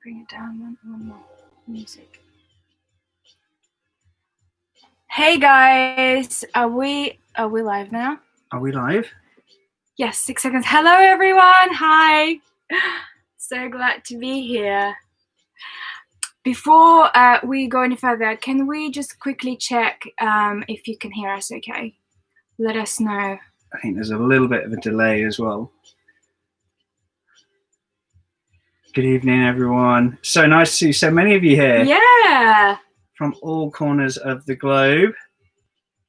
bring it down one more. Music. Hey guys, are we live now? Are we live? Yes, 6 seconds. Hello everyone. Hi. So glad to be here. Before we go any further, can we just quickly check if you can hear us okay? Let us know. I think there's a little bit of a delay as well. Good evening, everyone. So nice to see so many of you here. Yeah. From all corners of the globe.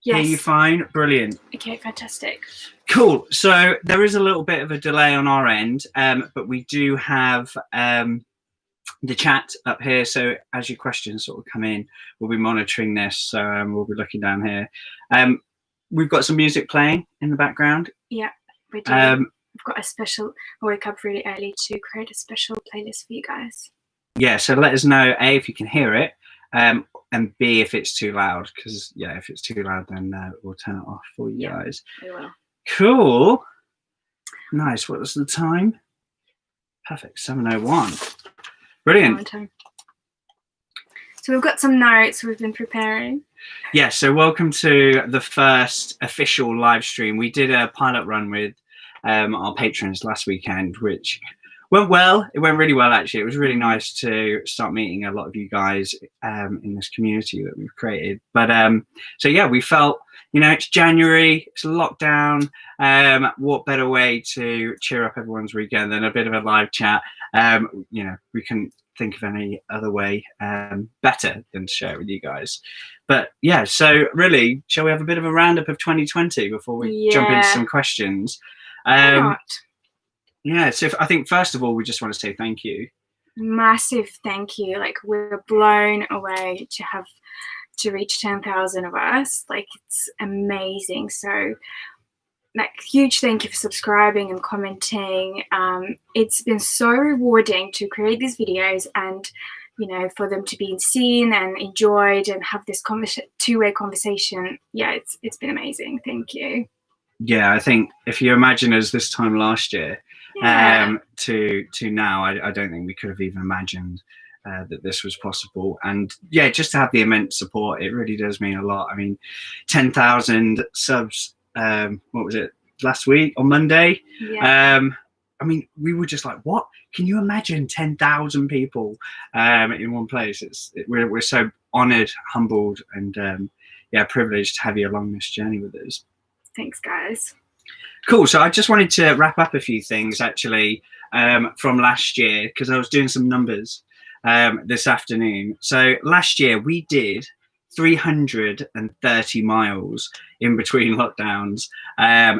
Yes. Hear you fine? Brilliant. Okay, fantastic. Cool. So there is a little bit of a delay on our end, but we do have the chat up here. So as your questions sort of come in, we'll be monitoring this. So we'll be looking down here. We've got some music playing in the background. Yeah, we do. We've got a special, I woke up really early to create a special playlist for you guys. Yeah, so let us know, A, if you can hear it, and B, if it's too loud, because, yeah, if it's too loud, then we'll turn it off for you guys. We will. Cool. Nice. What was the time? Perfect, 7:01. Brilliant. So we've got some notes we've been preparing. Yeah, so welcome to the first official live stream. We did a pilot run with our patrons last weekend, which went well. It went really well, actually. It was really nice to start meeting a lot of you guys in this community that we've created. But so yeah, we felt, you know, it's January, it's a lockdown. What better way to cheer up everyone's weekend than a bit of a live chat? You know, we couldn't think of any other way better than to share it with you guys. But yeah, so really, shall we have a bit of a roundup of 2020 before we jump into some questions? Yeah, so I think first of all, we just want to say thank you. Massive thank you. Like, we're blown away to reach 10,000 of us. Like, it's amazing. So, like, huge thank you for subscribing and commenting. It's been so rewarding to create these videos and, you know, for them to be seen and enjoyed and have this two-way conversation. Yeah, it's been amazing. Thank you. Yeah, I think if you imagine us this time last year to now, I don't think we could have even imagined that this was possible. And yeah, just to have the immense support, it really does mean a lot. I mean, 10,000 subs, what was it, last week on Monday? Yeah. I mean, we were just like, what? Can you imagine 10,000 people in one place? We're so honoured, humbled, and yeah, privileged to have you along this journey with us. Thanks, guys. Cool. So I just wanted to wrap up a few things actually from last year, because I was doing some numbers this afternoon. So last year we did 330 miles in between lockdowns,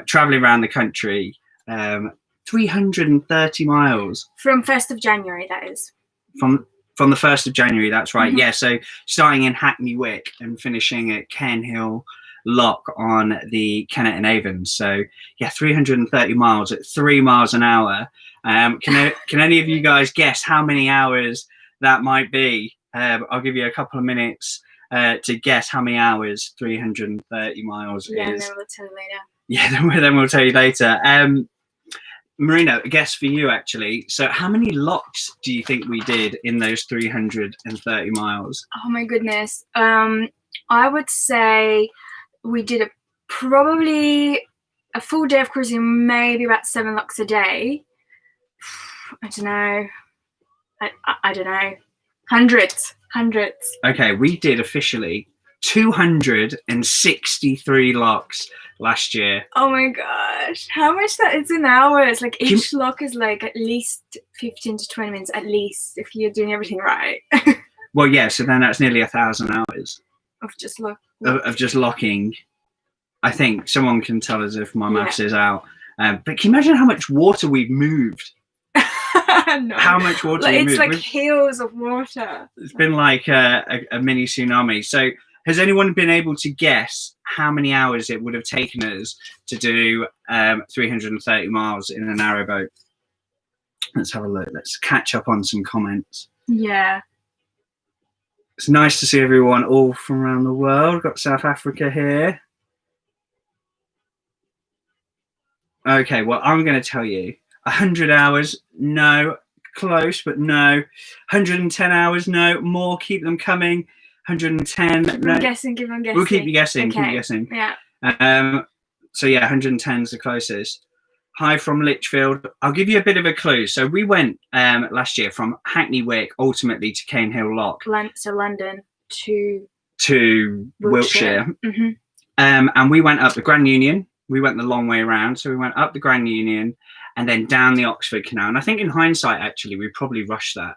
traveling around the country. 330 miles. From 1st of January, that is. From the 1st of January, that's right. Mm-hmm. Yeah, so starting in Hackney Wick and finishing at Cairnhill Lock on the Kennet and Avon. So yeah, 330 miles at 3 miles an hour. Can any of you guys guess how many hours that might be? I'll give you a couple of minutes to guess how many hours 330 miles is. Yeah, and then we'll tell you later. Yeah, then we'll tell you later. Marina, a guess for you actually. So how many locks do you think we did in those 330 miles? Oh my goodness. I would say we did probably a full day of cruising, maybe about 7 locks a day. I don't know. I don't know. Hundreds. Okay, we did officially 263 locks last year. Oh my gosh, how much that is in hours? Like each lock is like at least 15 to 20 minutes at least if you're doing everything right. Well, yeah, so then that's nearly 1,000 hours of just locking. I think someone can tell us if my maths is out. But can you imagine how much water we've moved? No. How much water we've moved? It's like hills of water. It's been like a mini tsunami. So has anyone been able to guess how many hours it would have taken us to do 330 miles in a narrowboat? Let's have a look. Let's catch up on some comments. Yeah. It's nice to see everyone all from around the world. Got South Africa here. Okay, well, I'm going to tell you. 100 hours, no. close, but no. 110 hours, no. More, keep them coming. 110. Keep on guessing. Keep on guessing. We'll keep you guessing. Okay. Keep guessing. Yeah. So yeah, 110 is the closest. Hi from Lichfield. I'll give you a bit of a clue. So we went last year from Hackney Wick ultimately to Cane Hill Lock. So London to Wiltshire. Mm-hmm. And we went up the Grand Union. We went the long way around. So we went up the Grand Union and then down the Oxford Canal. And I think in hindsight, actually, we probably rushed that.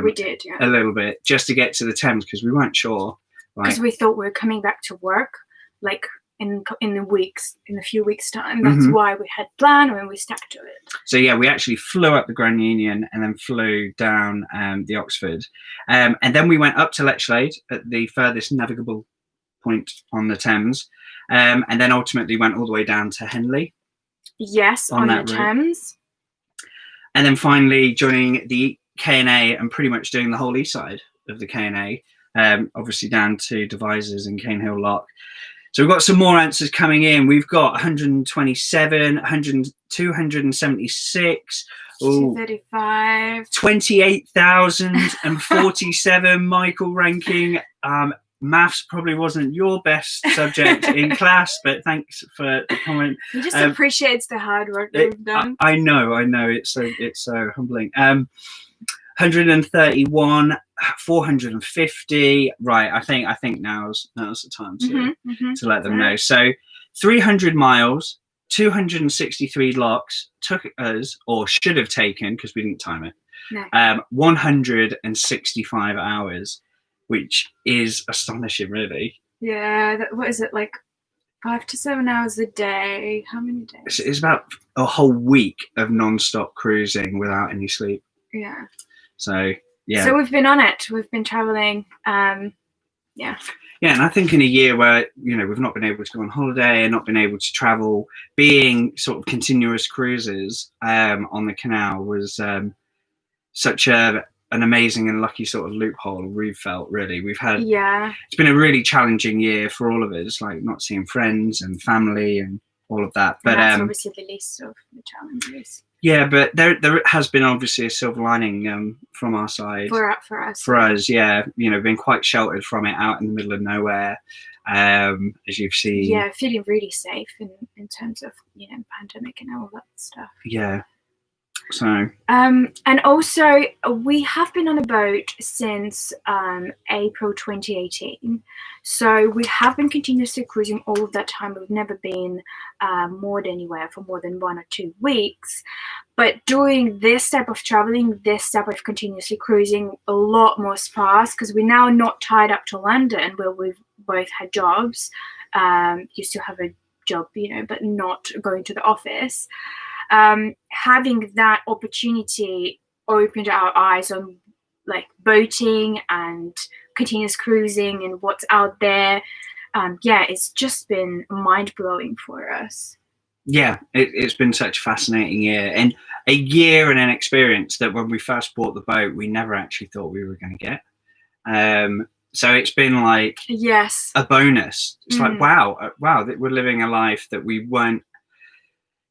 We did, yeah. A little bit just to get to the Thames because we weren't sure. Because we thought we were coming back to work, like in a few weeks time. That's why we had planned and we stuck to it. So yeah, we actually flew up the Grand Union and then flew down the Oxford. And then we went up to Lechlade at the furthest navigable point on the Thames. And then ultimately went all the way down to Henley. Yes, on the Thames. And then finally joining the K&A and pretty much doing the whole east side of the K&A, obviously down to Devizes and Cane Hill Lock. So we've got some more answers coming in. We've got 127, 276, 235, 28,047. Michael ranking. Maths probably wasn't your best subject in class, but thanks for the comment. He just appreciates the hard work that we've done. I know. It's so humbling. 131, 450. Right. I think now's the time to let them know. So 300 miles, 263 locks took us, or should have taken, because we didn't time it, 165 hours, which is astonishing, really. Yeah. What is it, like 5 to 7 hours a day? How many days? It's about a whole week of non-stop cruising without any sleep. Yeah. So yeah. So we've been on it. We've been traveling. Yeah. Yeah, and I think in a year where we've not been able to go on holiday and not been able to travel, being sort of continuous cruises on the canal was such an amazing and lucky sort of loophole. We've felt really. We've had. Yeah. It's been a really challenging year for all of us, like not seeing friends and family and all of that. But that's obviously the least of the challenges. Yeah, but there has been obviously a silver lining from our side. For us. For us, yeah. Been quite sheltered from it out in the middle of nowhere, as you've seen. Yeah, feeling really safe in terms of, pandemic and all that stuff. Yeah. So. And also, we have been on a boat since April 2018. So we have been continuously cruising all of that time. We've never been moored anywhere for more than 1 or 2 weeks. But doing this type of traveling, this type of continuously cruising, a lot more sparse, because we're now not tied up to London, where we've both had jobs. You still have a job, but not going to the office. Having that opportunity opened our eyes on like boating and continuous cruising and what's out there. It's just been mind-blowing for us. Yeah, it's been such a fascinating year, and a year and an experience that when we first bought the boat, we never actually thought we were going to get. So it's been like a bonus. It's like, wow, that we're living a life that we weren't.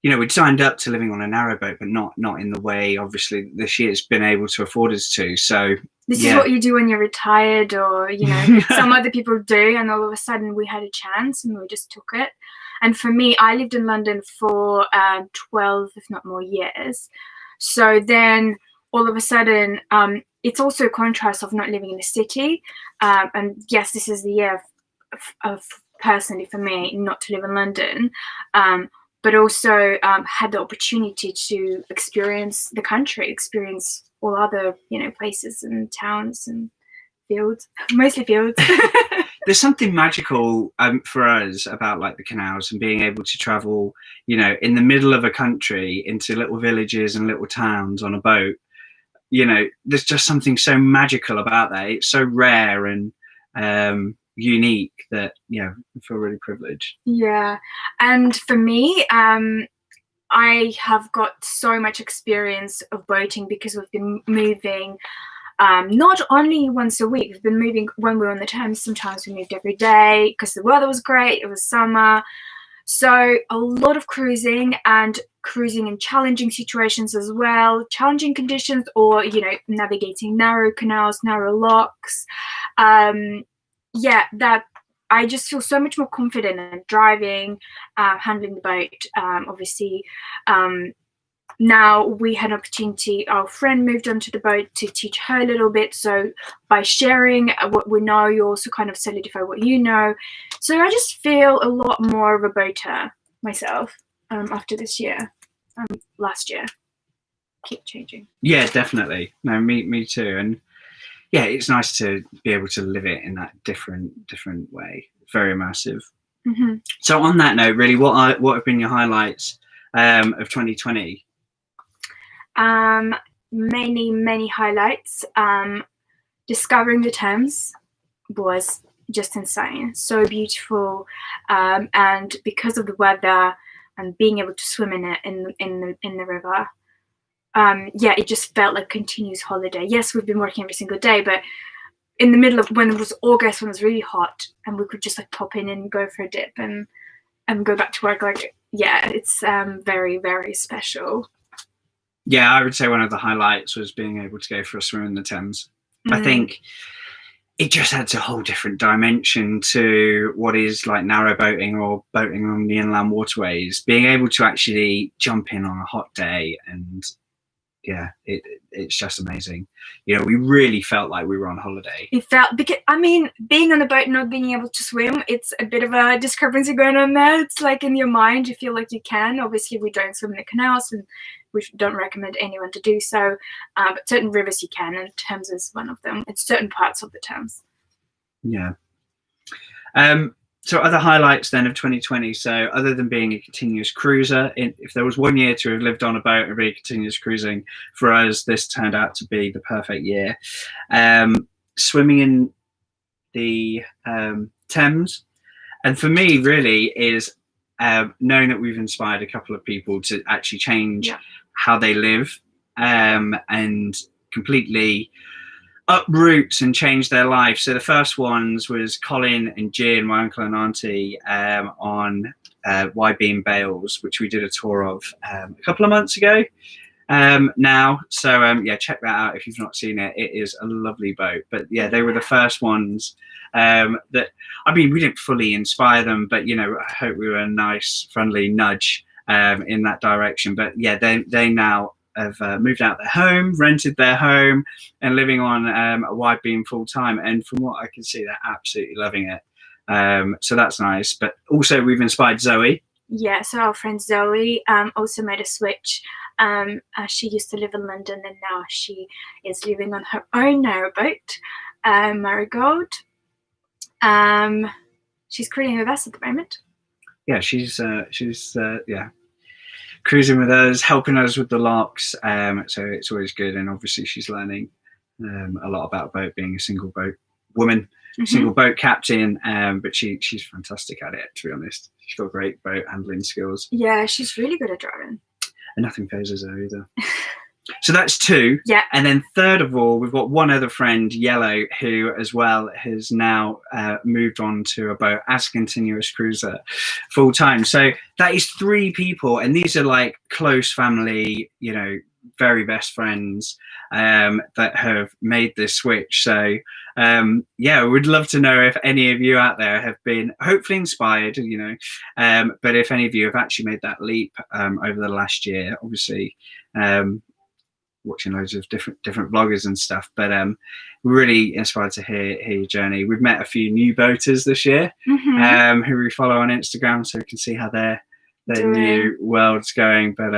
We'd signed up to living on a narrowboat, but not in the way, obviously, this year's been able to afford us to. So this is what you do when you're retired, or some other people do, and all of a sudden we had a chance and we just took it. And for me, I lived in London for 12, if not more, years. So then all of a sudden, it's also a contrast of not living in a city. And yes, this is the year of personally for me not to live in London. But also had the opportunity to experience the country, experience all other, places and towns and fields, mostly fields. There's something magical for us about like the canals and being able to travel, in the middle of a country into little villages and little towns on a boat. There's just something so magical about that. It's so rare and unique that I feel really privileged. Yeah, and for me, I have got so much experience of boating because we've been moving not only once a week. We've been moving when we were on the Thames. Sometimes we moved every day because the weather was great. It was summer. So a lot of cruising, and cruising in challenging situations as well, challenging conditions, or navigating narrow canals, narrow locks. That I just feel so much more confident in driving, handling the boat. Obviously, now we had an opportunity, our friend moved onto the boat to teach her a little bit. So by sharing what we know, you also kind of solidify what you know. So I just feel a lot more of a boater myself after this year, last year. Keep changing. Yeah, definitely. No, me too. And yeah, it's nice to be able to live it in that different way. Very immersive. Mm-hmm. So on that note, really, what have been your highlights of 2020? Many highlights. Discovering the Thames was just insane, so beautiful, and because of the weather and being able to swim in it in the river, it just felt like a continuous holiday. Yes, we've been working every single day, but in the middle of when it was August, when it was really hot, and we could just like pop in and go for a dip and go back to work, like it's very, very special. Yeah, I would say one of the highlights was being able to go for a swim in the Thames. I think it just adds a whole different dimension to what is like narrow boating or boating on the inland waterways. Being able to actually jump in on a hot day, and it's just amazing. We really felt like we were on holiday. It felt, because being on the boat and not being able to swim, it's a bit of a discrepancy going on there. It's like in your mind you feel like you can. Obviously we don't swim in the canals, and we don't recommend anyone to do so, but certain rivers you can, and Thames is one of them. It's certain parts of the Thames. Yeah. So other highlights then of 2020. So other than being a continuous cruiser, if there was one year to have lived on a boat and be continuous cruising, for us, this turned out to be the perfect year. Swimming in the Thames, and for me really is knowing that we've inspired a couple of people to actually change how they live, and completely uproot and change their life. So the first ones was Colin and Gian, my uncle and auntie, on Wide-Beam Bales, which we did a tour of a couple of months ago now. So check that out if you've not seen it. It is a lovely boat. But yeah, they were the first ones that, we didn't fully inspire them, but I hope we were a nice friendly nudge in that direction. But yeah, they now have moved out their home, rented their home, and living on a wide beam full time. And from what I can see, they're absolutely loving it. So that's nice. But also we've inspired Zoe. Yeah, so our friend Zoe also made a switch. She used to live in London, and now she is living on her own narrowboat, Marigold. She's cruising with us at the moment. Yeah, she's cruising with us, helping us with the locks. So it's always good, and obviously she's learning a lot about boat, being a single boat woman, single boat captain. But she's fantastic at it, to be honest. She's got great boat handling skills. Yeah, she's really good at driving. And nothing phases her either. So that's two. Yeah. And then third of all, we've got one other friend, Yellow, who as well has now moved on to a boat as a continuous cruiser full time. So that is three people, and these are like close family, very best friends that have made this switch. So we'd love to know if any of you out there have been hopefully inspired, but if any of you have actually made that leap over the last year. Obviously watching loads of different vloggers and stuff, but we're really inspired to hear your journey. We've met a few new boaters this year who we follow on Instagram, so we can see how their new world's going. But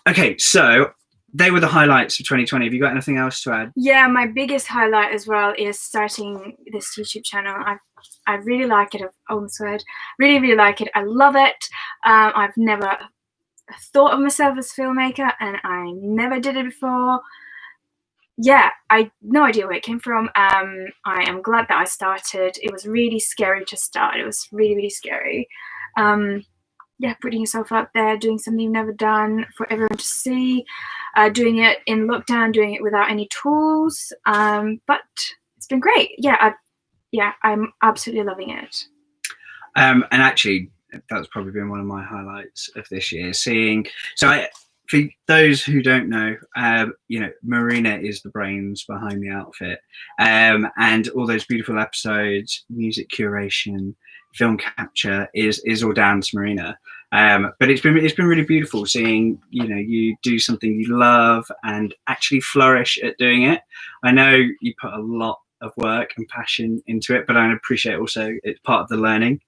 okay, so they were the highlights of 2020. Have you got anything else to add? Yeah, my biggest highlight as well is starting this YouTube channel. I really like it. I've almost said, really like it. I love it. I've never thought of myself as a filmmaker, and I never did it before. Yeah, I no idea where it came from. I am glad that I started. It was really scary to start. It was really scary. Putting yourself out there, doing something you've never done for everyone to see, doing it in lockdown, doing it without any tools. But it's been great. I'm absolutely loving it. And actually, that's probably been one of my highlights of this year. For those who don't know, Marina is the brains behind the outfit, and all those beautiful episodes, music curation, film capture is all down to Marina. But it's been really beautiful seeing you do something you love and actually flourish at doing it. I know you put a lot of work and passion into it, but I appreciate also it's part of the learning.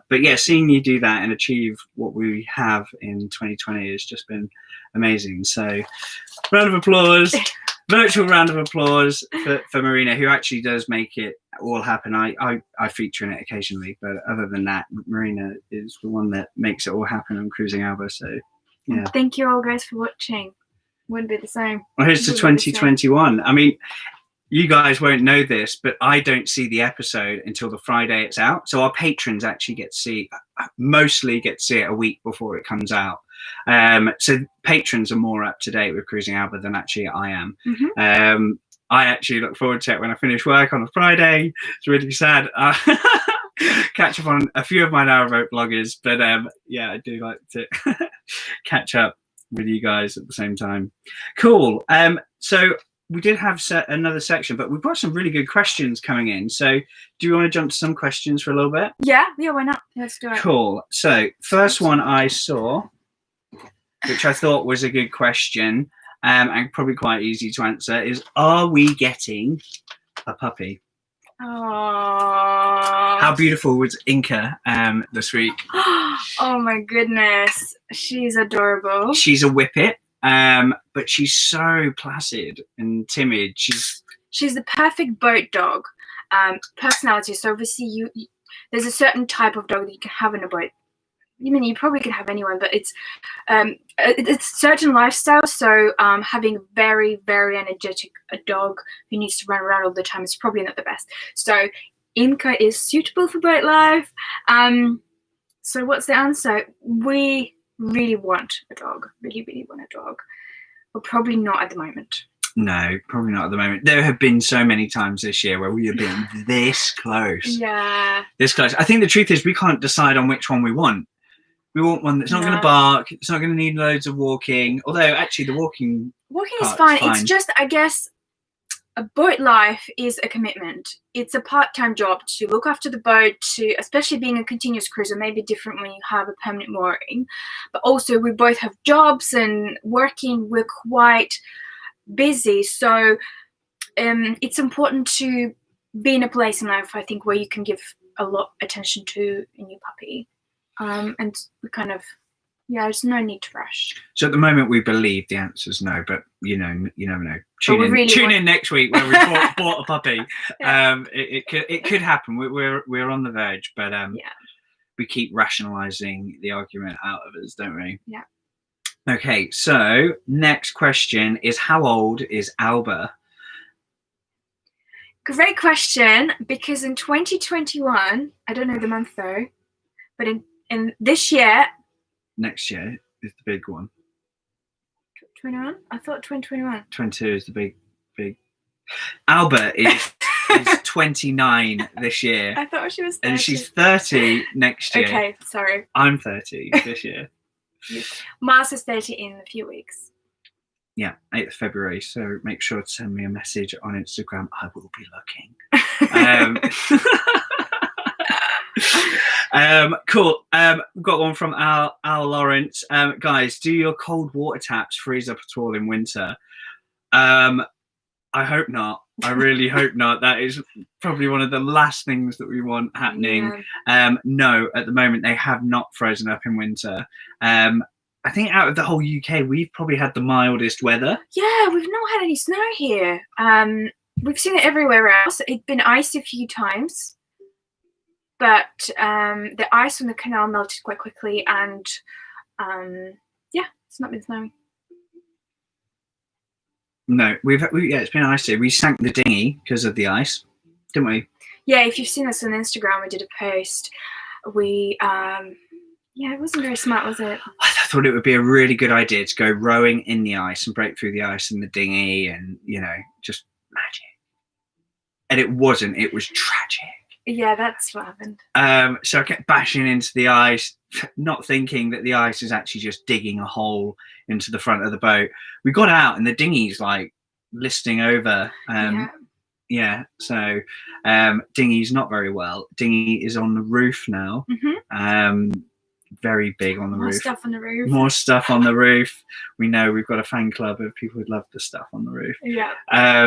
But yeah, seeing you do that and achieve what we have in 2020 has just been amazing. So round of applause, virtual round of applause for Marina, who actually does make it all happen. I feature in it occasionally, but other than that, Marina is the one that makes it all happen on Cruising Alba. So yeah. Thank you all guys for watching. Wouldn't be the same. Well, here's to 2021. I mean, you guys won't know this, but I don't see the episode until the Friday it's out. So our patrons actually mostly get to see it a week before it comes out. So patrons are more up to date with Cruising Alba than actually I am. I actually look forward to it when I finish work on a Friday. It's really sad. Catch up on a few of my narrowboat bloggers, but yeah, I do like to catch up with you guys at the same time. Cool. So we did have another section, but we've got some really good questions coming in. So do you want to jump to some questions for a little bit? Yeah, why not? Let's do it. Cool. So first one I saw, which I thought was a good question, and probably quite easy to answer, is, are we getting a puppy? Oh, how beautiful was Inca this week? Oh my goodness, she's adorable. She's a whippet. But she's so placid and timid. She's the perfect boat dog personality. So obviously there's a certain type of dog that you can have in a boat. I mean, you probably can have anyone, but it's certain lifestyle. So having very, very energetic a dog who needs to run around all the time is probably not the best. So Inca is suitable for boat life. So what's the answer? We really want a dog. Really, really want a dog. But probably not at the moment. No, probably not at the moment. There have been so many times this year where we have been this close. Yeah. This close. I think the truth is we can't decide on which one we want. We want one that's not going to bark. It's not going to need loads of walking. Although, actually, the walking is fine. It's just, I guess, a boat life is a commitment. It's a part-time job to look after the boat, especially being a continuous cruiser, maybe different when you have a permanent mooring. But also, we both have jobs and working. We're quite busy. So it's important to be in a place in life, I think, where you can give a lot of attention to a new puppy. And we kind of, there's no need to rush. So at the moment, we believe the answer's no, but you never know. Tune in next week when we bought a puppy. Yeah. It could happen. We're on the verge, but we keep rationalising the argument out of us, don't we? Yeah. Okay, so next question is, how old is Alba? Great question, because in 2021, I don't know the month though, but in this year, next year is the big one. 21? I thought 2021. 22 is the big. Alba is 29 this year. I thought she was 30. And she's 30 next year. Okay, sorry. I'm 30 this year. Mars is 30 in a few weeks. Yeah, 8th of February. So make sure to send me a message on Instagram. I will be looking. Cool. We've got one from Al Lawrence. Guys, do your cold water taps freeze up at all in winter? I hope not. I really hope not. That is probably one of the last things that we want happening. Yeah. No, at the moment they have not frozen up in winter. I think out of the whole UK, we've probably had the mildest weather. Yeah, we've not had any snow here. We've seen it everywhere else. It's been icy a few times. But the ice on the canal melted quite quickly, and it's not been snowing. No, it's been icy. We sank the dinghy because of the ice, didn't we? Yeah, if you've seen us on Instagram, we did a post. We it wasn't very smart, was it? I thought it would be a really good idea to go rowing in the ice and break through the ice in the dinghy, and just magic. And it wasn't. It was tragic. Yeah, that's what happened. So I kept bashing into the ice, not thinking that the ice is actually just digging a hole into the front of the boat. We got out and the dinghy's like listing over. Yeah, so dinghy's not very well. Dinghy is on the roof now. Very big on the roof. More stuff on the roof. More stuff on the roof. We know we've got a fan club of people who love the stuff on the roof. Yeah.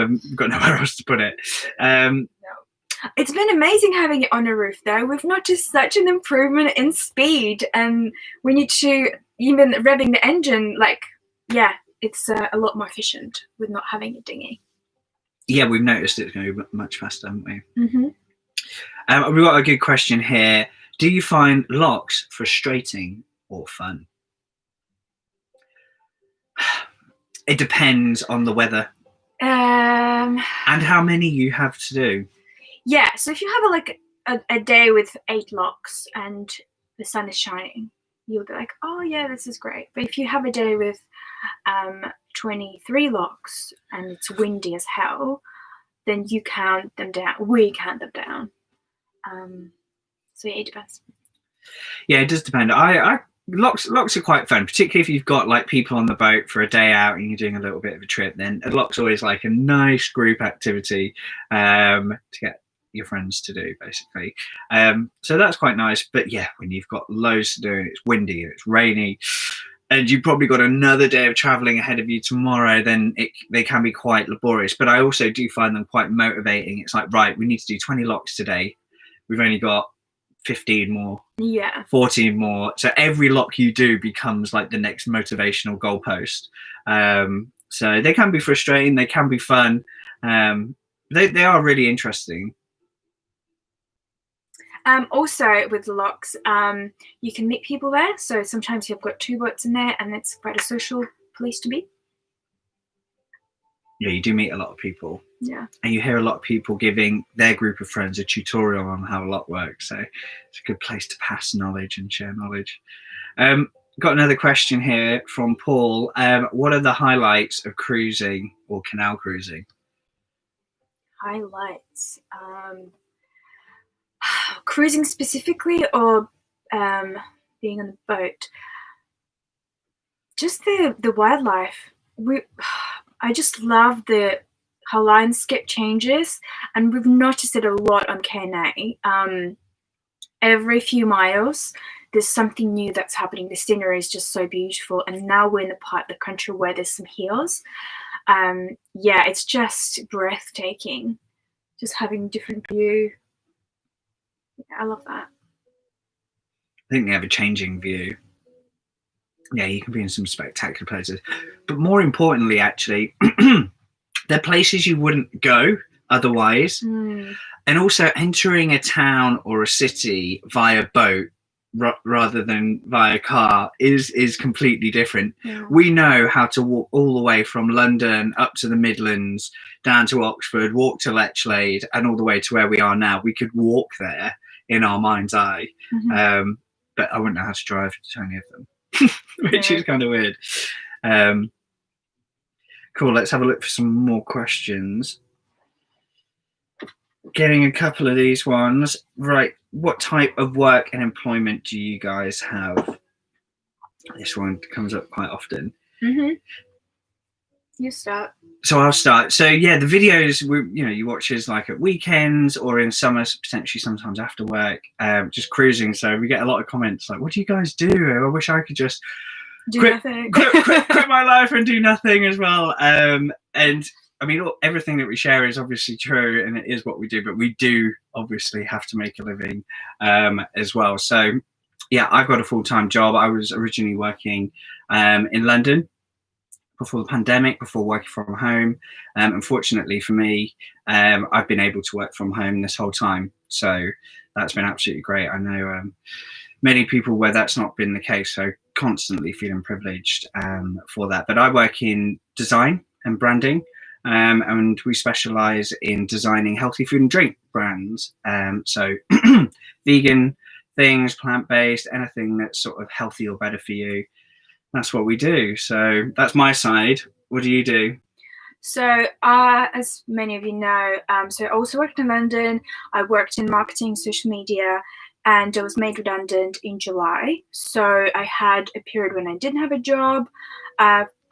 We've got nowhere else to put it. No. It's been amazing having it on a roof though. We've noticed such an improvement in speed, and when you even revving the engine, like, yeah, it's a lot more efficient with not having a dinghy. Yeah, we've noticed it's going to be much faster, haven't we? We've got a good question here. Do you find locks frustrating or fun? It depends on the weather and how many you have to do. Yeah, so if you have a day with 8 locks and the sun is shining, you'll be like, oh yeah, this is great. But if you have a day with 23 locks and it's windy as hell, then you count them down. We count them down. So yeah, it depends. Yeah, it does depend. Locks are quite fun, particularly if you've got like people on the boat for a day out and you're doing a little bit of a trip. Then a lock's always like a nice group activity to get your friends to do, basically. So that's quite nice. But yeah, when you've got loads to do and it's windy and it's rainy and you've probably got another day of traveling ahead of you tomorrow, then they can be quite laborious. But I also do find them quite motivating. It's like, right, we need to do 20 locks today. We've only got 15 more, 14 more. So every lock you do becomes like the next motivational goalpost. So they can be frustrating. They can be fun. They are really interesting. Also with the locks, you can meet people there. So sometimes you've got 2 boats in there and it's quite a social place to be. Yeah, you do meet a lot of people. Yeah. And you hear a lot of people giving their group of friends a tutorial on how a lock works. So it's a good place to pass knowledge and share knowledge. Got another question here from Paul. What are the highlights of cruising or canal cruising? Highlights. Cruising specifically or being on the boat? Just the wildlife. I just love how landscape changes, and we've noticed it a lot on Canal. Every few miles there's something new that's happening. The scenery is just so beautiful, and now we're in the part of the country where there's some hills. Yeah, it's just breathtaking, just having different view. Yeah, I love that. I think they have a changing view. Yeah, you can be in some spectacular places, but more importantly, actually, they're places you wouldn't go otherwise. And also entering a town or a city via boat rather than via car is completely different. Yeah. We know how to walk all the way from London up to the Midlands, down to Oxford, walk to Lechlade, and all the way to where we are now. We could walk there in our mind's eye, but I wouldn't know how to drive to any of them, which is kind of weird. Cool, let's have a look for some more questions. Getting a couple of these ones. Right, what type of work and employment do you guys have? This one comes up quite often. You start. So I'll start. So yeah, the videos, you watch us like at weekends or in summer, potentially sometimes after work, just cruising. So we get a lot of comments like, what do you guys do? I wish I could just quit my life and do nothing as well. And I mean, everything that we share is obviously true and it is what we do, but we do obviously have to make a living as well. So yeah, I've got a full-time job. I was originally working in London before the pandemic, before working from home. Unfortunately for me, I've been able to work from home this whole time. So that's been absolutely great. I know many people where that's not been the case, so constantly feeling privileged for that. But I work in design and branding, and we specialize in designing healthy food and drink brands. So vegan things, plant-based, anything that's sort of healthy or better for you. That's what we do. So that's my side. What do you do? So, as many of you know, so I also worked in London. I worked in marketing, social media, and I was made redundant in July. So I had a period when I didn't have a job.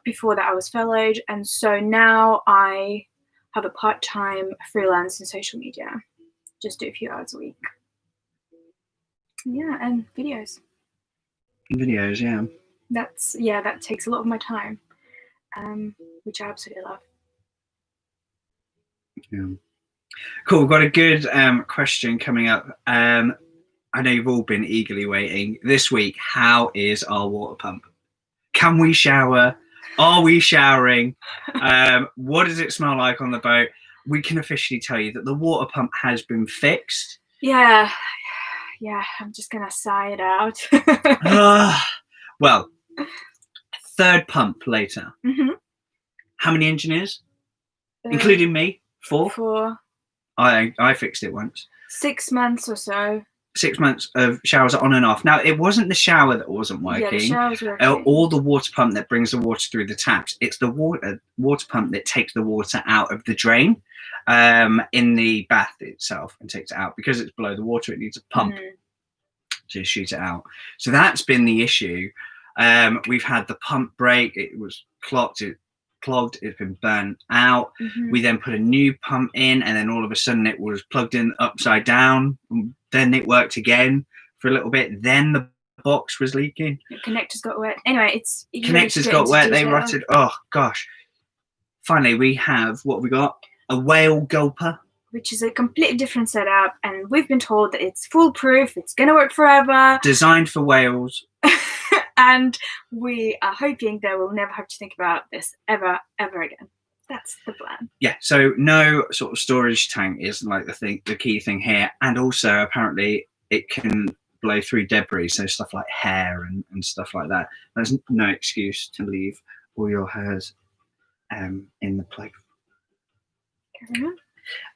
Before that, I was furloughed, and so now I have a part-time freelance in social media. Just do a few hours a week. Yeah, and videos. Videos, yeah. That takes a lot of my time, which I absolutely love. Yeah. Cool. We've got a good question coming up. I know you've all been eagerly waiting. This week, how is our water pump? Can we shower? Are we showering? What does it smell like on the boat? We can officially tell you that the water pump has been fixed. Yeah, I'm just gonna sigh it out. Well, third pump later. Mm-hmm. How many engineers? Including me? 4? 4. I fixed it once. 6 months or so. 6 months of showers on and off. Now, it wasn't the shower that wasn't working. Yeah, the shower's working. Or the water pump that brings the water through the taps. It's the water pump that takes the water out of the drain in the bath itself and takes it out. Because it's below the water, it needs a pump to shoot it out. So that's been the issue. We've had the pump break. It was clogged. It's been burnt out. We then put a new pump in, and then all of a sudden it was plugged in upside down. Then it worked again for a little bit. Then the box was leaking. The connectors got wet. Anyway, connectors got wet. They rotted. Oh gosh! Finally, we have what we got: a whale gulper, which is a completely different setup, and we've been told that it's foolproof. It's gonna work forever. Designed for whales. And we are hoping that we'll never have to think about this ever again. That's the plan. Yeah. So no sort of storage tank is like the key thing here, and also apparently it can blow through debris, so stuff like hair and stuff like that. There's no excuse to leave all your hairs in the plug.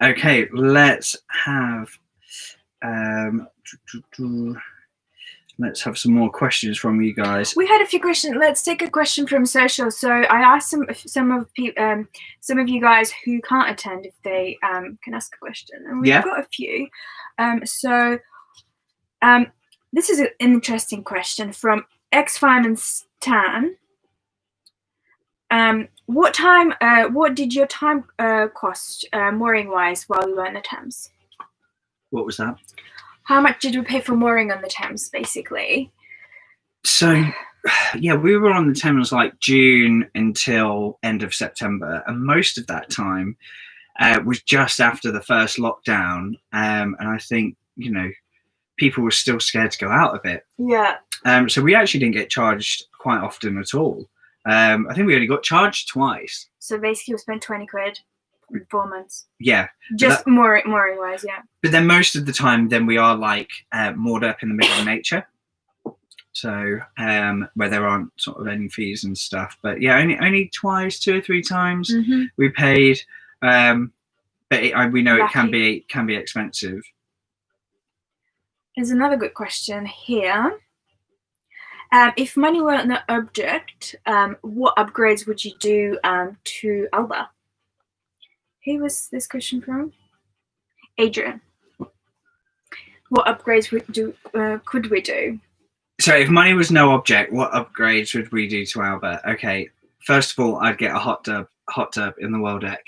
Okay, let's have let's have some more questions from you guys. We had a few questions. Let's take a question from social. So I asked some of you guys who can't attend if they can ask a question, and we've got a few. This is an interesting question from ex-fireman Stan. What did your time cost mooring wise while you were in the Thames? What was that? How much did we pay for mooring on the Thames, basically? So, yeah, we were on the Thames like June until end of September, and most of that time was just after the first lockdown. And I think, people were still scared to go out of it. Yeah. So we actually didn't get charged quite often at all. I think we only got charged twice. So basically we spent 20 quid. 4 months. Yeah. Just mooring wise, yeah. But then most of the time, then we are like moored up in the middle of nature. So where there aren't sort of any fees and stuff. But yeah, only twice, 2 or 3 times we paid. But we know it can be expensive. There's another good question here. If money were an object, what upgrades would you do to Alba? Who was this question from? Adrian. What upgrades could we do? So if money was no object, what upgrades would we do to Alba? Okay, first of all, I'd get a hot tub in the well deck.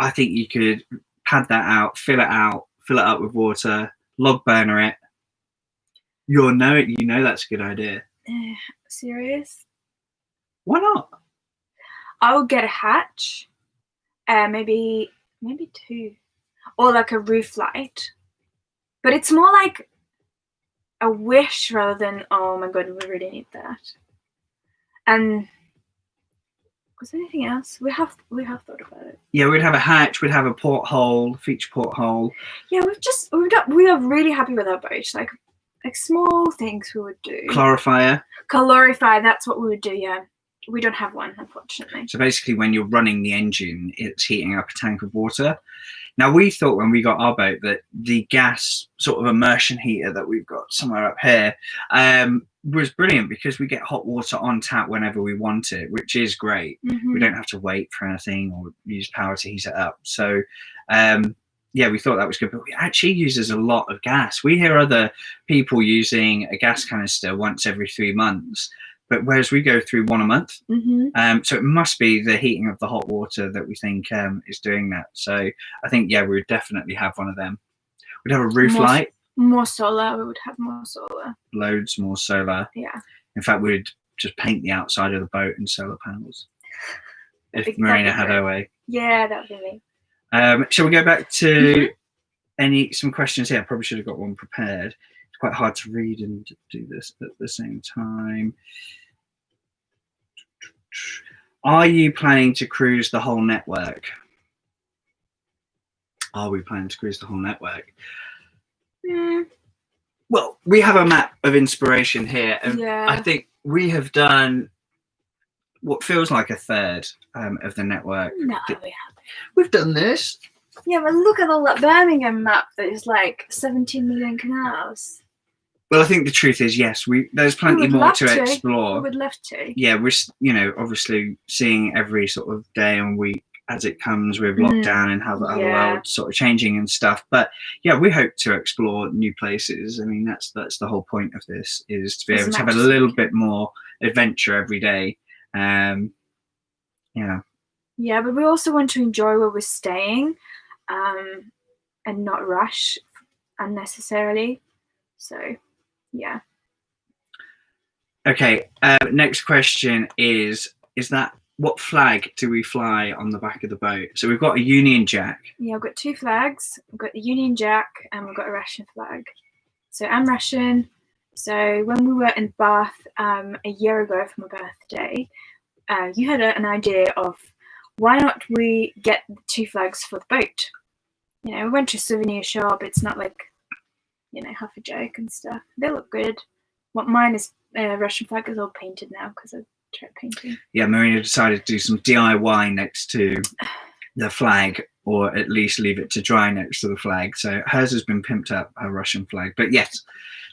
I think you could pad that out, fill it up with water, log burner it. You know that's a good idea. Serious? Why not? I would get a hatch. Maybe 2, or like a roof light, but it's more like a wish rather than oh my god, we really need that. And was there anything else? We have thought about it. Yeah, we'd have a hatch. We'd have a porthole, feature porthole. Yeah, we are really happy with our boat. Like small things we would do. Calorifier. That's what we would do. Yeah. We don't have one, unfortunately. So basically, when you're running the engine, it's heating up a tank of water. Now, we thought when we got our boat that the gas sort of immersion heater that we've got somewhere up here was brilliant because we get hot water on tap whenever we want it, which is great. We don't have to wait for anything or use power to heat it up. So yeah, we thought that was good, but it actually uses a lot of gas. We hear other people using a gas canister once every 3 months, but whereas we go through one a month. So it must be the heating of the hot water that we think is doing that. So I think, yeah, we would definitely have one of them. We'd have a roof light. More solar. We would have more solar. Loads more solar. Yeah. In fact, we'd just paint the outside of the boat in solar panels. If That'd Marina be had great. her way. Yeah, that'd be me. Shall we go back to some questions here? I probably should have got one prepared. It's quite hard to read and do this at the same time. Are you planning to cruise the whole network? Are we planning to cruise the whole network? Well, we have a map of inspiration here, and I think we have done what feels like a third of the network. No, we haven't. We've done this. Yeah, but look at all that Birmingham map that is like 17 million canals. Well, I think the truth is, yes, there's plenty more to explore. We would love to. Yeah, we're obviously seeing every sort of day and week as it comes with lockdown and how the world sort of changing and stuff. But yeah, we hope to explore new places. I mean, that's the whole point of this, is to be able to have a little bit more adventure every day. Yeah, but we also want to enjoy where we're staying, and not rush unnecessarily. So, yeah. Okay. Next question is that what flag do we fly on the back of the boat? So we've got a Union Jack. Yeah, I've got 2 flags. We've got the Union Jack and we've got a Russian flag. So I'm Russian. So when we were in Bath a year ago for my birthday, you had an idea of why not we get 2 flags for the boat? You know, we went to a souvenir shop. It's not like, you know, half a joke and stuff. They look good. What mine is, Russian flag is all painted now because I've tried painting. Yeah, Marina decided to do some DIY next to the flag, or at least leave it to dry next to the flag. So hers has been pimped up, her Russian flag. But yes,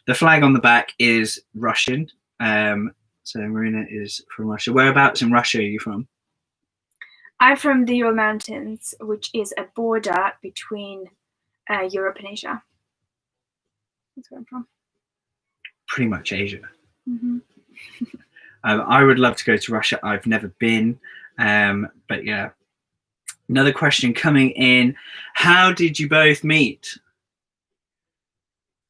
the flag on the back is Russian. So Marina is from Russia. Whereabouts in Russia are you from? I'm from the Ural Mountains, which is a border between Europe and Asia. That's where I'm from. Pretty much Asia. I would love to go to Russia. I've never been. But yeah. Another question coming in. How did you both meet?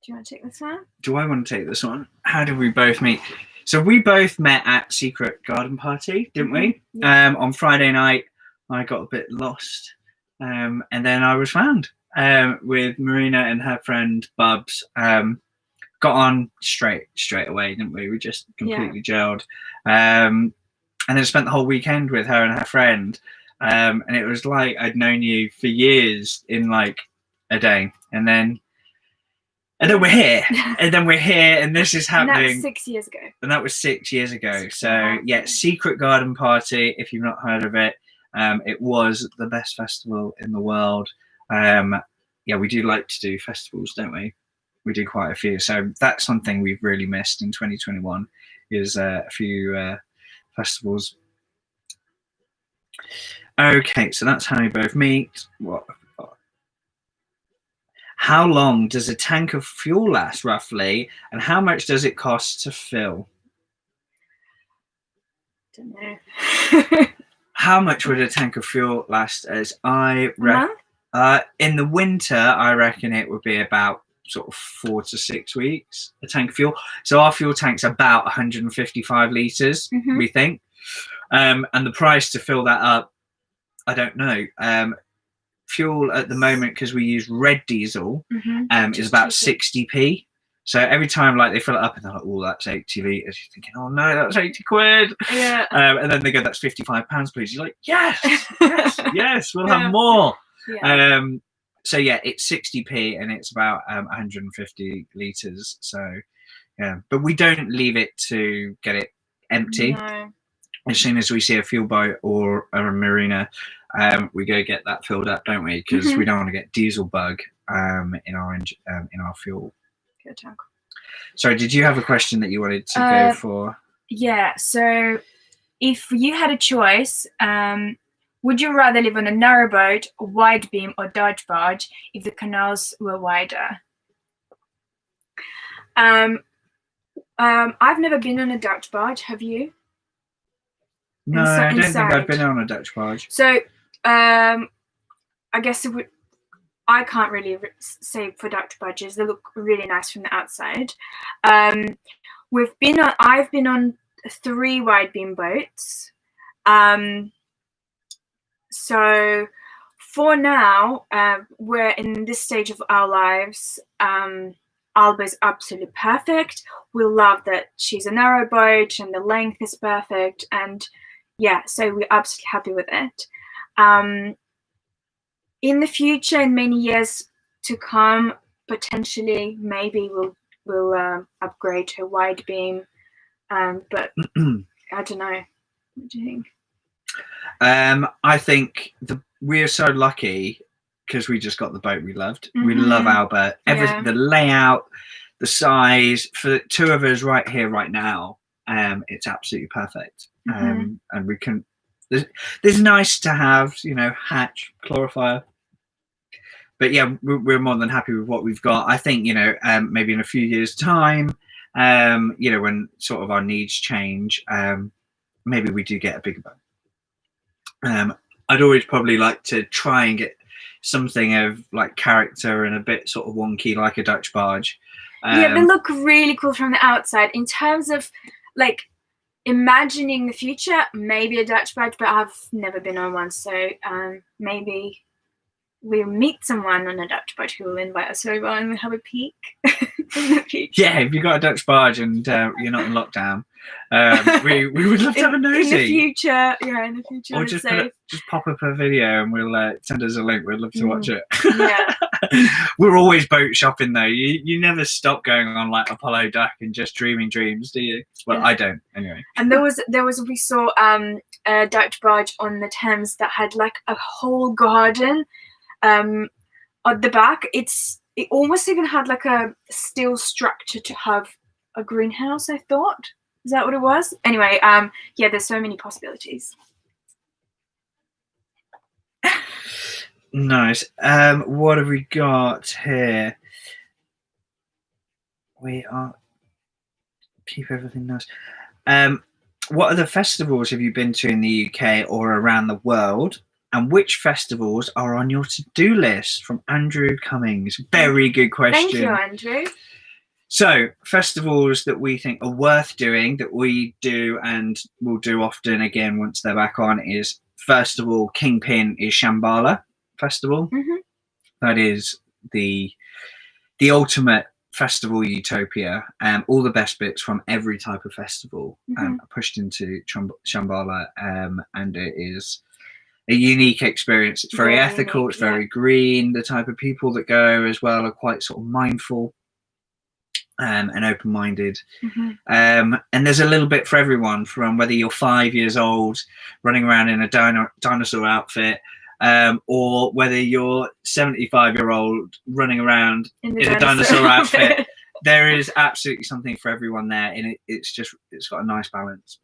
Do you want to take this one? Do I want to take this one? How did we both meet? So we both met at Secret Garden Party, didn't we? Yeah. On Friday night, I got a bit lost. And then I was found with Marina and her friend Bubs. Got on straight away, didn't we? We just completely gelled. And then spent the whole weekend with her and her friend. And it was like I'd known you for years in like a day. And then we're here. And this is happening. And that was 6 years ago. And that was 6 years ago. So yeah, Secret Garden Party, if you've not heard of it, it was the best festival in the world. Yeah, we do like to do festivals, don't we? We do quite a few. So that's something we've really missed in 2021 is a few festivals. Okay, so that's how we both meet. How long does a tank of fuel last roughly, and how much does it cost to fill? Don't know. How much would a tank of fuel last? As I reckon, in the winter, I reckon it would be about sort of 4 to 6 weeks. A tank of fuel. So our fuel tank's about 155 liters, we think. And the price to fill that up, I don't know. Fuel at the moment, because we use red diesel, is about 60p. So every time like they fill it up and they're like, oh, that's 80 litres, you're thinking, oh no, that's 80 quid. Yeah. And then they go, that's £55, please. You're like, yes, we'll have more. Yeah. So yeah, it's 60p and it's about 150 litres. So yeah, but we don't leave it to get it empty. No. As soon as we see a fuel boat or a marina, we go get that filled up, don't we? Because we don't want to get diesel bug in our fuel tank. Sorry, did you have a question that you wanted to go for? Yeah, so if you had a choice, would you rather live on a narrowboat, wide beam, or Dutch barge if the canals were wider? I've never been on a Dutch barge. Have you? No, I don't think I've been on a Dutch barge. So, I guess it would. I can't really say for Dutch barges. They look really nice from the outside. I've been on 3 wide beam boats. So for now, we're in this stage of our lives. Alba is absolutely perfect. We love that she's a narrowboat and the length is perfect. And yeah, so we're absolutely happy with it. In the future, in many years to come, potentially, maybe we'll upgrade to a wide beam. But I don't know. What do you think? I think we're so lucky because we just got the boat we loved. We love Alba. Everything, the layout, the size. For 2 of us right here, right now, it's absolutely perfect. And we can. There's nice to have, hatch, chlorifier. But yeah, we're more than happy with what we've got. I think, maybe in a few years' time, when sort of our needs change, maybe we do get a bigger boat. I'd always probably like to try and get something of like character and a bit sort of wonky, like a Dutch barge. Yeah, they look really cool from the outside. In terms of like imagining the future, maybe a Dutch barge, but I've never been on one, so maybe we'll meet someone on a Dutch barge who will invite us over and we'll have a peek in the future. Yeah, if you've got a Dutch barge and you're not in lockdown, we would love to have a nosy. In the future, or just pop up a video and we'll send us a link. We'd love to watch it. Yeah. We're always boat shopping though. You never stop going on like Apollo Duck and just dreaming dreams, do you? Well, I don't anyway. And we saw a Dutch barge on the Thames that had like a whole garden at the back. It almost even had like a steel structure to have a greenhouse, I thought. Is that what it was? Anyway, yeah, there's so many possibilities. Nice. What have we got here? We are keep everything nice. What other festivals have you been to in the UK or around the world? And which festivals are on your to-do list? From Andrew Cummings. Very good question. Thank you, Andrew. So, festivals that we think are worth doing, that we do and will do often again once they're back on, is first of all, Kingpin is Shambhala Festival. That is the ultimate festival utopia. All the best bits from every type of festival are pushed into Shambhala, and it is a unique experience. It's very ethical, unique, it's very green. The type of people that go as well are quite sort of mindful and open-minded. And there's a little bit for everyone, from whether you're 5 years old running around in a dinosaur outfit, or whether you're 75-year-old running around in a dinosaur outfit. There is absolutely something for everyone there, and it's got a nice balance.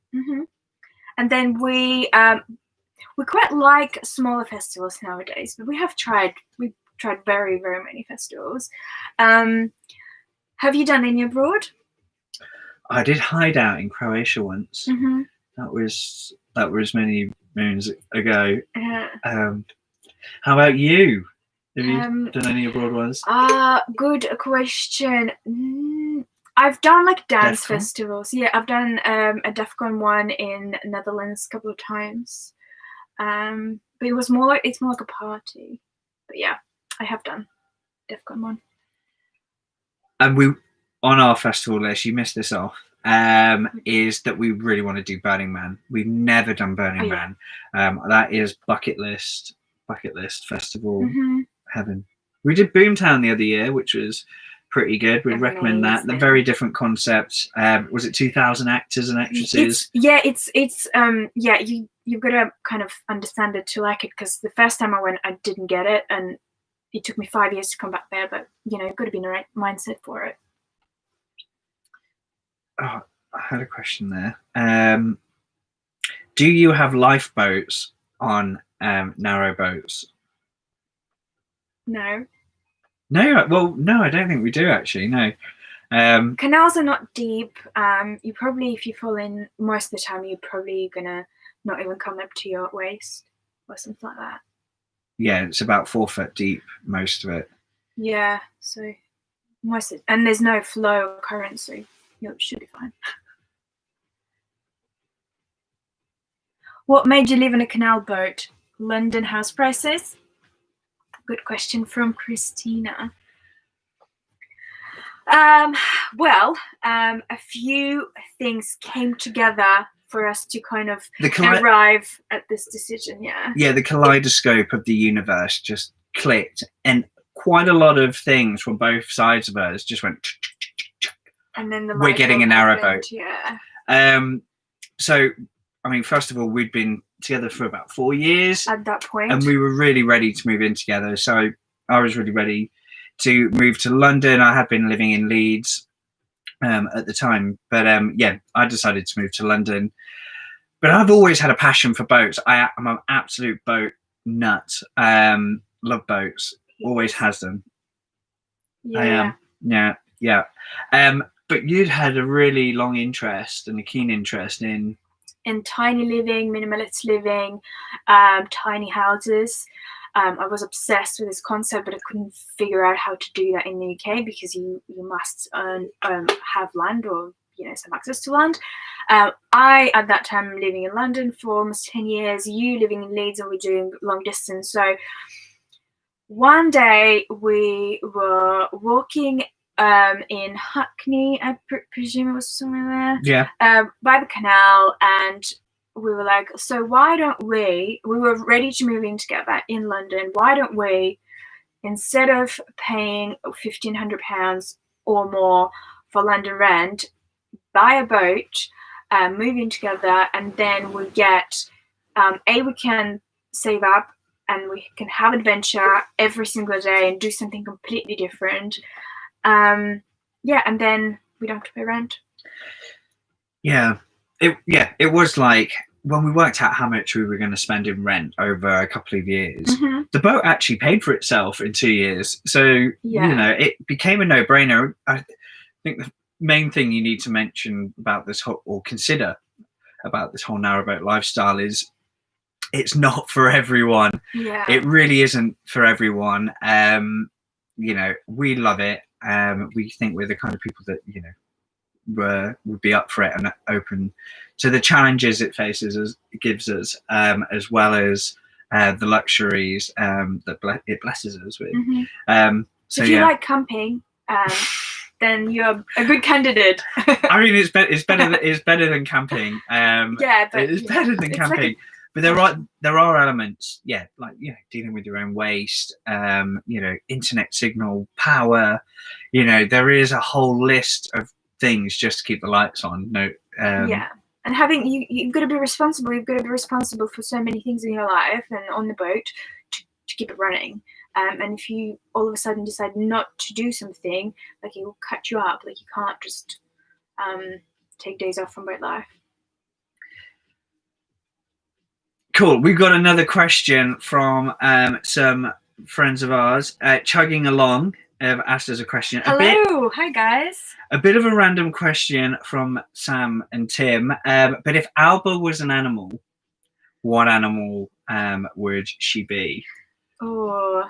And then we quite like smaller festivals nowadays, but we've tried very, very many festivals. Have you done any abroad? I did Hideout in Croatia once. That was many moons ago. How about you? Have you done any abroad ones? Good question. I've done like dance festivals. Yeah, I've done a DEFCON one in Netherlands a couple of times. But it's more like a party. But yeah, I have done DEFCON one. And we, on our festival list, you missed this off, is that we really want to do Burning Man. We've never done Burning Man. That is bucket list festival heaven. We did Boomtown the other year, which was pretty good. We'd recommend that. They're very different concepts. Was it 2,000 actors and actresses? You've got to kind of understand it to like it, because the first time I went, I didn't get it, and it took me 5 years to come back there. But you've got to be in the right mindset for it. I had a question there. Do you have lifeboats on narrowboats? No. No, well, no, I don't think we do actually. No. Canals are not deep. You probably, if you fall in, most of the time you're probably gonna not even come up to your waist or something like that. Yeah, it's about 4 foot deep, most of it. Yeah, so and there's no flow or current, so you should be fine. What made you live in a canal boat? London house prices? Good question from Christina. Well, a few things came together for us to kind of arrive at this decision. Yeah, the kaleidoscope of the universe just clicked, and quite a lot of things from both sides of us just went, and then we're getting a narrowboat. Yeah. So I mean, first of all, we'd been together for about 4 years at that point, and we were really ready to move in together. So I was really ready to move to London. I had been living in Leeds at the time, but yeah, I decided to move to London. But I've always had a passion for boats. I'm an absolute boat nut. Love boats. Always has them. Yeah. I am. Yeah. But you'd had a really long interest and a keen interest in tiny living, minimalist living, tiny houses. I was obsessed with this concept, but I couldn't figure out how to do that in the UK because you must have land or some access to land. I at that time living in London for almost 10 years. You living in Leeds, and we're doing long distance. So one day we were walking in Hackney, I presume it was somewhere there. Yeah. By the canal, and we were like, so why don't we were ready to move in together in London. Why don't we, instead of paying £1,500 or more for London rent, buy a boat, move in together, and then we get, we can save up and we can have adventure every single day and do something completely different. Yeah, and then we don't have to pay rent. Yeah, it was like when we worked out how much we were going to spend in rent over a couple of years, the boat actually paid for itself in 2 years. So it became a no-brainer. I think the main thing you need to mention about this or consider about this whole narrowboat lifestyle is it's not for everyone. Yeah, it really isn't for everyone. We love it. We think we're the kind of people that would be up for it and open to the challenges it gives us, as well as the luxuries that it blesses us with. So if you like camping, then you're a good candidate. I mean, it's better than camping. Yeah, but it's better than camping. But there are elements, like dealing with your own waste, internet signal, power. There is a whole list of things just to keep the lights on. And you've got to be responsible. You've got to be responsible for so many things in your life and on the boat to keep it running. And if you all of a sudden decide not to do something, like, it will cut you up. Like, you can't just take days off from boat life. Cool. We've got another question from some friends of ours. Chugging Along have asked us a question. Hello. Hi, guys. A bit of a random question from Sam and Tim. But if Alba was an animal, what animal would she be? Oh.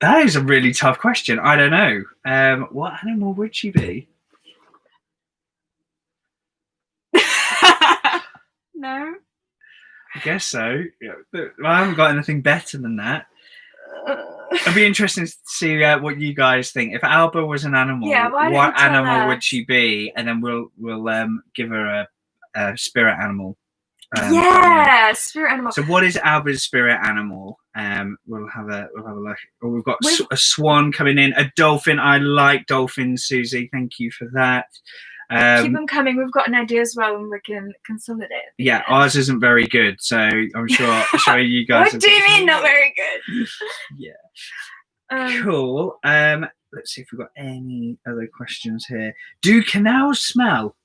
That is a really tough question. I don't know. What animal would she be? No. I guess so. I haven't got anything better than that. It'd be interesting to see what you guys think. If Alba was an animal, what animal would she be? And then we'll give her a spirit animal. Spirit animal. So what is Alba's spirit animal? We'll have a look. Oh, we've got a swan coming in, a dolphin. I like dolphins, Susie. Thank you for that. Keep them coming. We've got an idea as well, and we can consolidate. Yeah, ours isn't very good, so I'm sure you guys. What do you mean not very good? Yeah. Cool. let's see if we've got any other questions here. Do canals smell?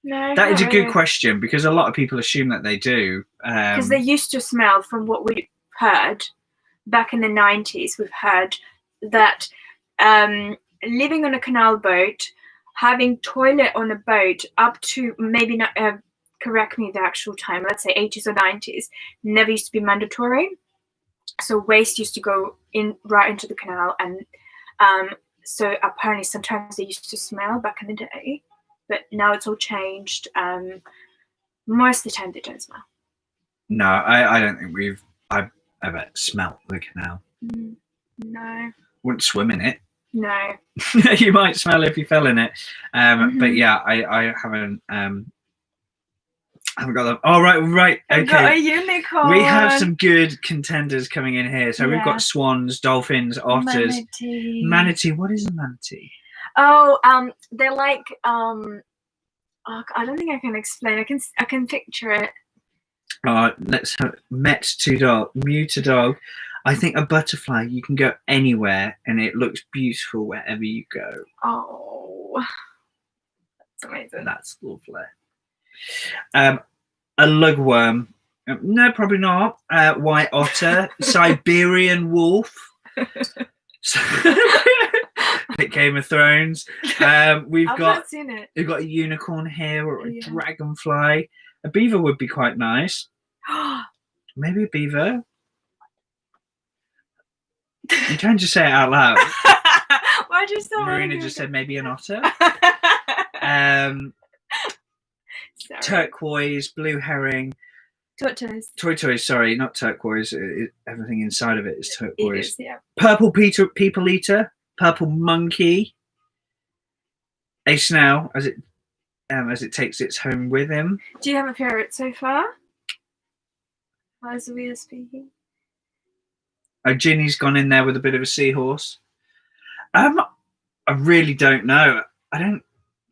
No, That is a good really. question, because a lot of people assume that they do. Because they used to smell, from what we heard back in the 90s. We've heard that living on a canal boat, having toilet on a boat up to maybe not, correct me the actual time, let's say 80s or 90s, never used to be mandatory. So waste used to go in right into the canal, and so apparently sometimes they used to smell back in the day, but now it's all changed. Most of the time they don't smell. No, I don't think I've ever smelt the canal. No. Wouldn't swim in it. No. You might smell if you fell in it. But yeah, I haven't got them. Oh, right. I've got a Okay. unicorn. We have some good contenders coming in here. So we've Yeah. got swans, dolphins, otters. Manatee. What is a manatee? Oh, they're like oh, I don't think I can explain. I can picture it. Let's have mew to dog. I think a butterfly, you can go anywhere and it looks beautiful wherever you go. Oh, that's amazing. That's lovely. A lugworm. No, probably not. White otter. Siberian wolf. Bit Game of Thrones. I've not seen it. We've got a unicorn here, or a dragonfly. A beaver would be quite nice. Maybe a beaver. You can't just say it out loud. Why'd you say Marina just said maybe an otter. Turquoise, blue herring. Tortoise, sorry, not turquoise. Everything inside of it is turquoise. It is, yeah. Purple people eater, purple monkey. A snail as it takes its home with him. Do you have a favourite so far? As we are speaking. Ginny's gone in there with a bit of a seahorse. I really don't know.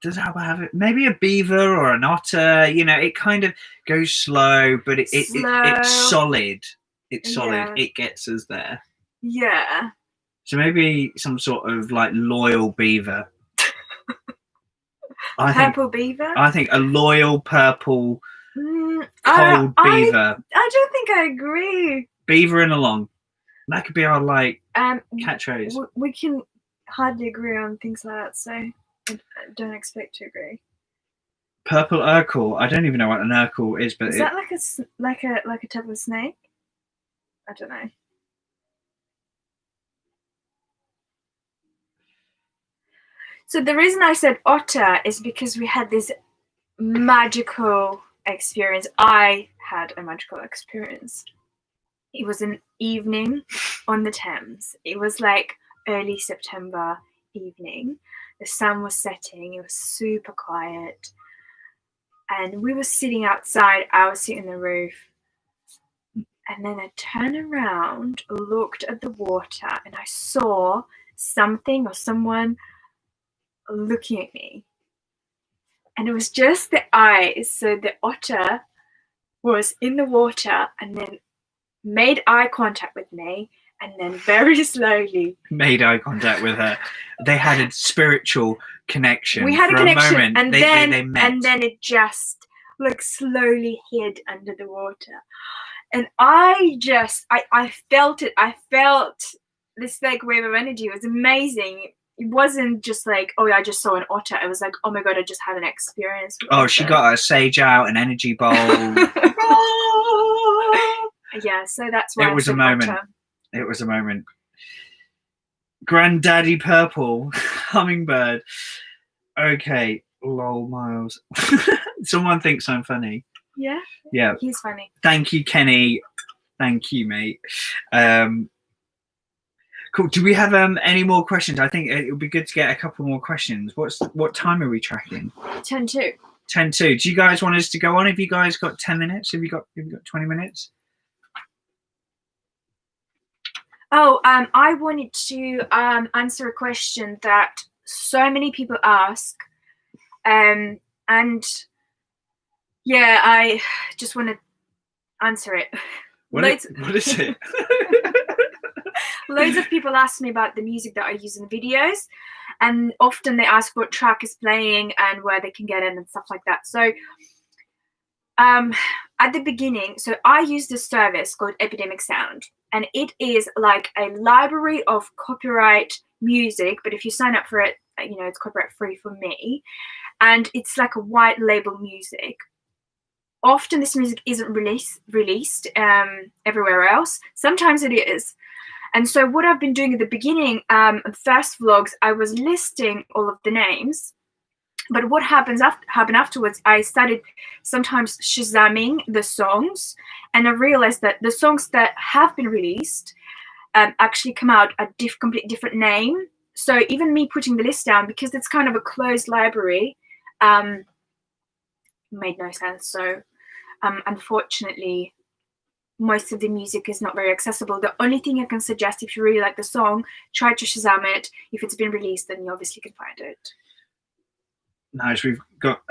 Does Alba have it? Maybe a beaver or an otter. You know, it kind of goes slow, but it's solid. It's solid. Yeah. It gets us there. Yeah. So maybe some sort of like loyal beaver. Purple beaver? I think a loyal purple cold beaver. I don't think I agree. Beavering along. That could be our catchphrase. We can hardly agree on things like that, so I don't expect to agree. Purple Urkel. I don't even know what an Urkel is, but is that like a type of snake? I don't know. So the reason I said otter is because we had this magical experience. I had a magical experience. It was an evening on the Thames. It was like early September evening. The sun was setting. It was super quiet. And we were sitting outside. I was sitting on the roof. And then I turned around, looked at the water, and I saw something or someone looking at me. And it was just the eyes. So the otter was in the water and then made eye contact with me, and then very slowly made eye contact with her. They had a spiritual connection. We had a connection, moment. And they met. And then it just slowly hid under the water. And I felt it. I felt this wave of energy. It was amazing. It wasn't just like, oh, I just saw an otter. It was like, oh my god, I just had an experience. Oh, she got a sage out, an energy bowl. Yeah, so that's why it was a moment. Otter. It was a moment. Granddaddy Purple, hummingbird. Okay, lol, Miles. Someone thinks I'm funny. Yeah. Yeah. He's funny. Thank you, Kenny. Thank you, mate. Cool. Do we have any more questions? I think it would be good to get a couple more questions. What time are we tracking? 10:02. 10:02. Do you guys want us to go on? Have you guys got 10 minutes? Have you got 20 minutes? Oh, I wanted to answer a question that so many people ask, and yeah, I just want to answer it. What is it? Loads of people ask me about the music that I use in videos, and often they ask what track is playing and where they can get it and stuff like that. So at the beginning, so I use this service called Epidemic Sound, and it is like a library of copyright music, but if you sign up for it, you know, it's copyright free for me, and it's like a white label music. Often this music isn't released everywhere else. Sometimes it is. And so what I've been doing at the beginning, first vlogs, I was listing all of the names. But what happened afterwards, I started sometimes Shazamming the songs, and I realized that the songs that have been released actually come out a completely different name. So even me putting the list down, because it's kind of a closed library, made no sense. So unfortunately, most of the music is not very accessible. The only thing I can suggest, if you really like the song, try to Shazam it. If it's been released, then you obviously can find it. Nice. We've got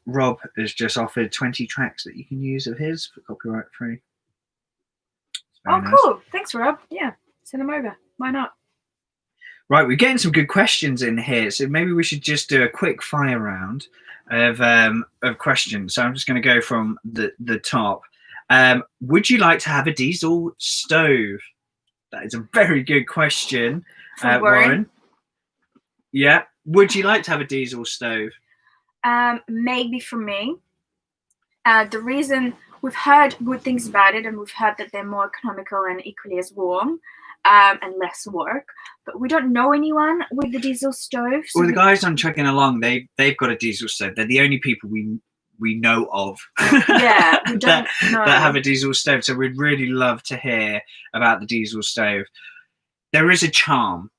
Rob has just offered 20 tracks that you can use of his for copyright free. Oh, nice. Cool. Thanks, Rob. Yeah, send them over. Why not? Right, we're getting some good questions in here, so maybe we should just do a quick fire round of questions. So I'm just going to go from the top. Would you like to have a diesel stove? That is a very good question, Warren. Yeah. Would you like to have a diesel stove? Maybe for me. The reason, we've heard good things about it, and we've heard that they're more economical and equally as warm, and less work. But we don't know anyone with the diesel stove. So well, the guys I'm checking along, they've got a diesel stove. They're the only people we know of yeah, we don't know. that have a diesel stove. So we'd really love to hear about the diesel stove. There is a charm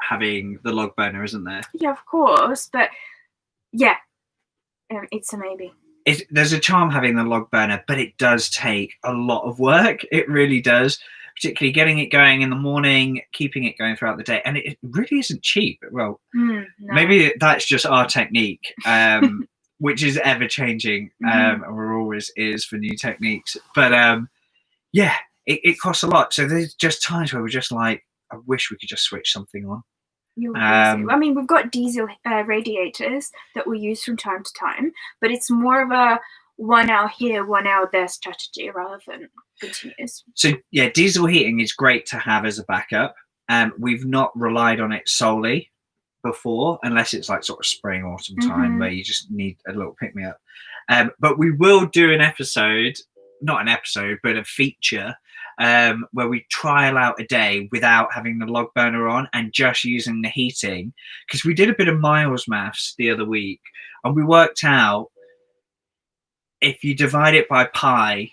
having the log burner, isn't there? Yeah, of course, but yeah, it's a maybe. There's a charm having the log burner, but it does take a lot of work. It really does, particularly getting it going in the morning, keeping it going throughout the day, and it really isn't cheap. Well, no. Maybe that's just our technique, which is ever changing, or always is for new techniques. But yeah, it costs a lot. So there's just times where we're just like, I wish we could just switch something on. I mean, we've got diesel radiators that we use from time to time, but it's more of a 1 hour here, 1 hour there strategy rather than continuous. So yeah, diesel heating is great to have as a backup. We've not relied on it solely before, unless it's like sort of spring, autumn time where you just need a little pick me up. But we will do an episode, not an episode, but a feature where we trial out a day without having the log burner on and just using the heating, because we did a bit of miles maths the other week and we worked out if you divide it by pi,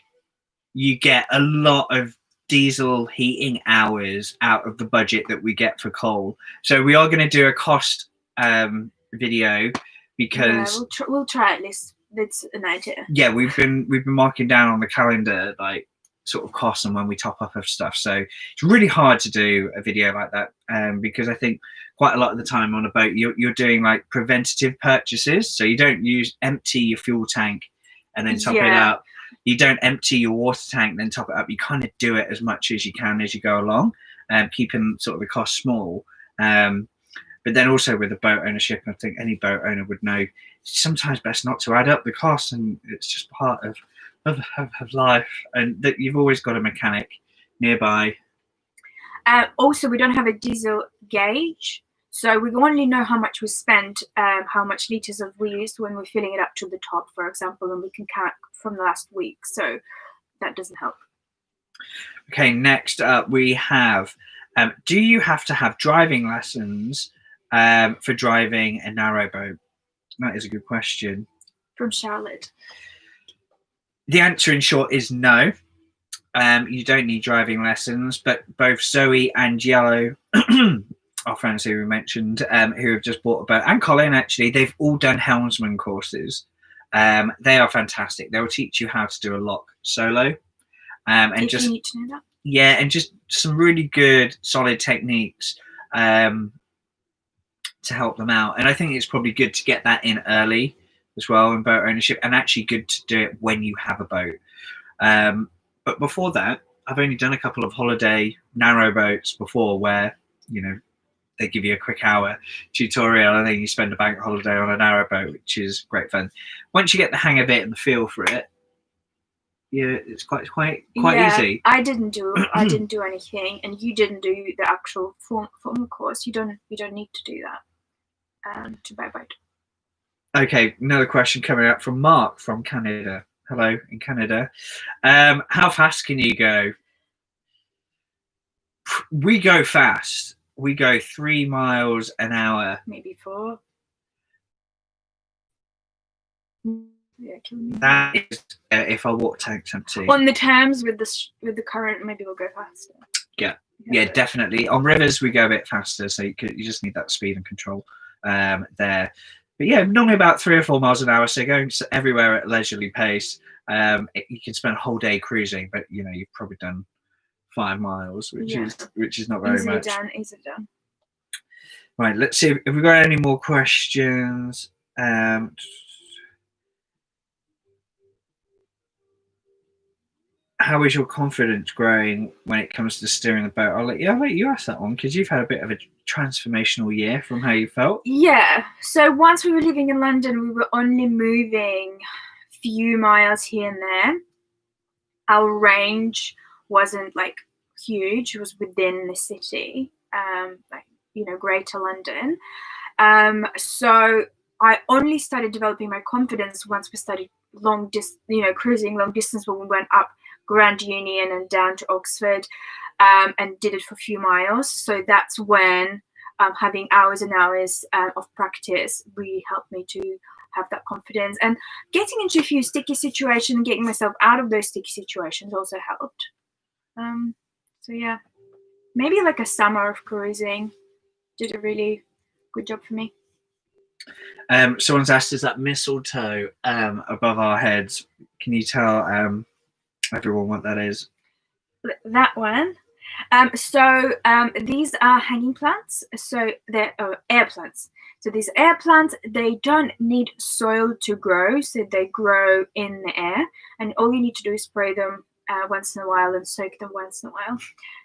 you get a lot of diesel heating hours out of the budget that we get for coal. So we are going to do a cost video, because we'll try at least. That's an idea. Yeah, we've been marking down on the calendar like sort of costs and when we top up of stuff. So it's really hard to do a video like that, because I think quite a lot of the time on a boat you're doing like preventative purchases. So you don't empty your fuel tank and then top it up. You don't empty your water tank then top it up. You kind of do it as much as you can as you go along, keeping sort of the cost small. But then also with the boat ownership, I think any boat owner would know, it's sometimes best not to add up the costs, and it's just part of life, and that you've always got a mechanic nearby. Also, we don't have a diesel gauge, so we only know how much we spent, how much liters of we used when we're filling it up to the top, for example, and we can count from the last week, so that doesn't help. Okay, next up we have, do you have to have driving lessons for driving a narrowboat? That is a good question. From Charlotte. The answer in short is no. You don't need driving lessons, but both Zoe and Yellow, our friends who we mentioned, who have just bought a boat, and Colin actually, they've all done helmsman courses. They are fantastic. They will teach you how to do a lock solo. And if just you need to know that. Yeah, and just some really good solid techniques to help them out. And I think it's probably good to get that in early as well in boat ownership, and actually good to do it when you have a boat. But before that, I've only done a couple of holiday narrowboats before where, you know, they give you a quick hour tutorial and then you spend a bank holiday on a narrowboat, which is great fun. Once you get the hang of it and the feel for it, yeah, it's quite easy. I didn't do anything, and you didn't do the actual formal course. You don't need to do that to buy a boat. Okay, another question coming up from Mark from Canada. Hello in Canada. How fast can you go? We go fast. We go 3 miles an hour. Maybe 4. Yeah, that is if our water tank's empty. On the Thames with the current, maybe we'll go faster. Yeah, definitely. On rivers we go a bit faster, so you just need that speed and control there. But yeah, normally about 3 or 4 miles an hour. So going everywhere at a leisurely pace. You can spend a whole day cruising, but you know you've probably done 5 miles, which is not very much. Easy done. Right, let's see if we've got any more questions. How is your confidence growing when it comes to steering the boat? I'll let you ask that one because you've had a bit of a transformational year from how you felt. Yeah. So once we were living in London, we were only moving a few miles here and there. Our range wasn't like huge. It was within the city, like, you know, Greater London. So I only started developing my confidence once we started cruising long distance when we went up Grand Union and down to Oxford, and did it for a few miles. So that's when having hours and hours of practice really helped me to have that confidence. And getting into a few sticky situations and getting myself out of those sticky situations also helped. So yeah, maybe like a summer of cruising did a really good job for me. Someone's asked, is that mistletoe above our heads? Can you tell everyone what that is? That one. So these are hanging plants. So they're air plants. So these air plants, they don't need soil to grow. So they grow in the air. And all you need to do is spray them once in a while and soak them once in a while.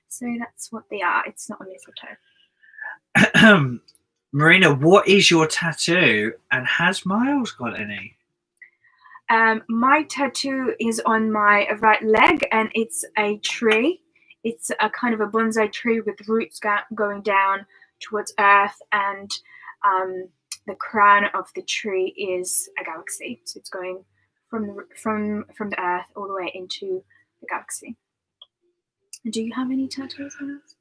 So that's what they are. It's not a mistletoe. Marina, what is your tattoo? And has Miles got any? My tattoo is on my right leg, and it's a tree. It's a kind of a bonsai tree with roots going down towards Earth, and the crown of the tree is a galaxy. So it's going from the Earth all the way into the galaxy. Do you have any tattoos on us?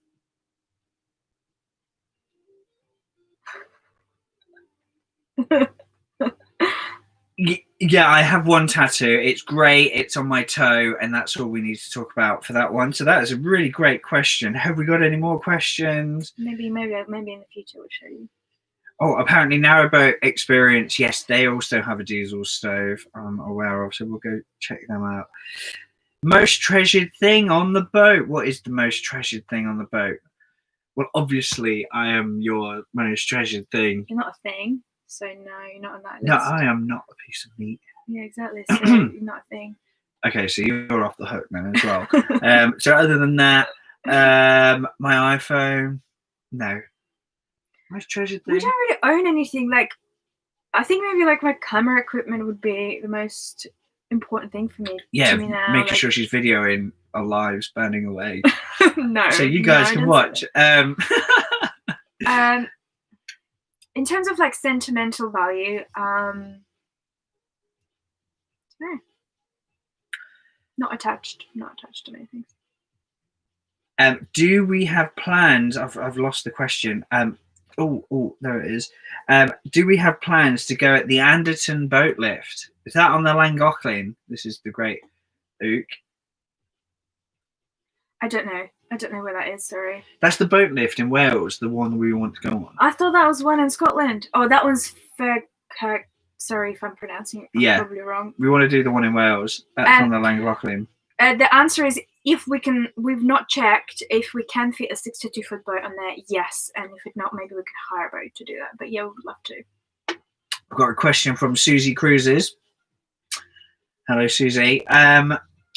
Yeah, I have one tattoo. It's great. It's on my toe, and that's all we need to talk about for that one. So that is a really great question. Have we got any more questions? Maybe in the future we'll show you. Oh, apparently Narrowboat Experience. Yes, they also have a diesel stove I'm aware of, so we'll go check them out. Most treasured thing on the boat. What is the most treasured thing on the boat? Well, obviously, I am your most treasured thing. You're not a thing. So no, you're not on that list. No, I am not a piece of meat. Yeah, exactly. So you're not a thing. Okay, so you're off the hook then as well. So other than that, my iPhone, no. Most treasured thing. We don't really own anything. Like, I think maybe like my camera equipment would be the most important thing for me. Yeah, now, making sure she's videoing our lives burning away. No. So you guys can watch. In terms of like sentimental value, no. Not attached to many things. Do we have plans? I've lost the question. Oh, there it is. Do we have plans to go at the Anderton boat lift? Is that on the Llangollen? This is the Great Ook. I don't know where that is, sorry. That's the boat lift in Wales, the one we want to go on. I thought that was one in Scotland. Oh, that one's Fairkirk. Sorry if I'm pronouncing it probably wrong. We want to do the one in Wales. That's on the Llangollen. The answer is if we can. We've not checked if we can fit a 62-foot boat on there. Yes, and if it's not, maybe we could hire a boat to do that. But yeah, we would love to. I've got a question from Susie Cruises. Hello, Susie.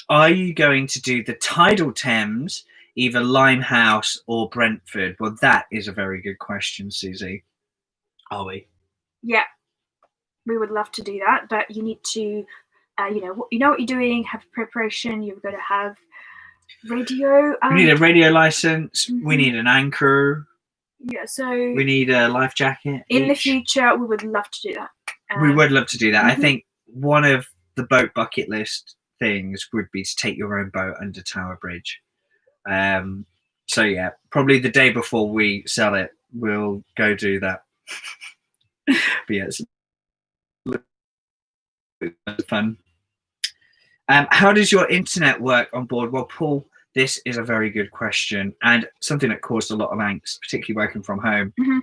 Are you going to do the tidal Thames, either Limehouse or Brentford? Well, that is a very good question, Susie. Are we? Yeah, we would love to do that, but you need to, you know what you're doing. Have preparation. You're going to have radio. We need a radio license. Mhm. We need an anchor. Yeah, so We need a life jacket. in the each. future, we would love to do that. We would love to do that. I Mhm. think one of the boat bucket list things would be to take your own boat under Tower Bridge. So yeah, probably the day before we sell it, we'll go do that. But yeah, it's fun. How does your internet work on board? Well, Paul, this is a very good question and something that caused a lot of angst, particularly working from home. Mhm.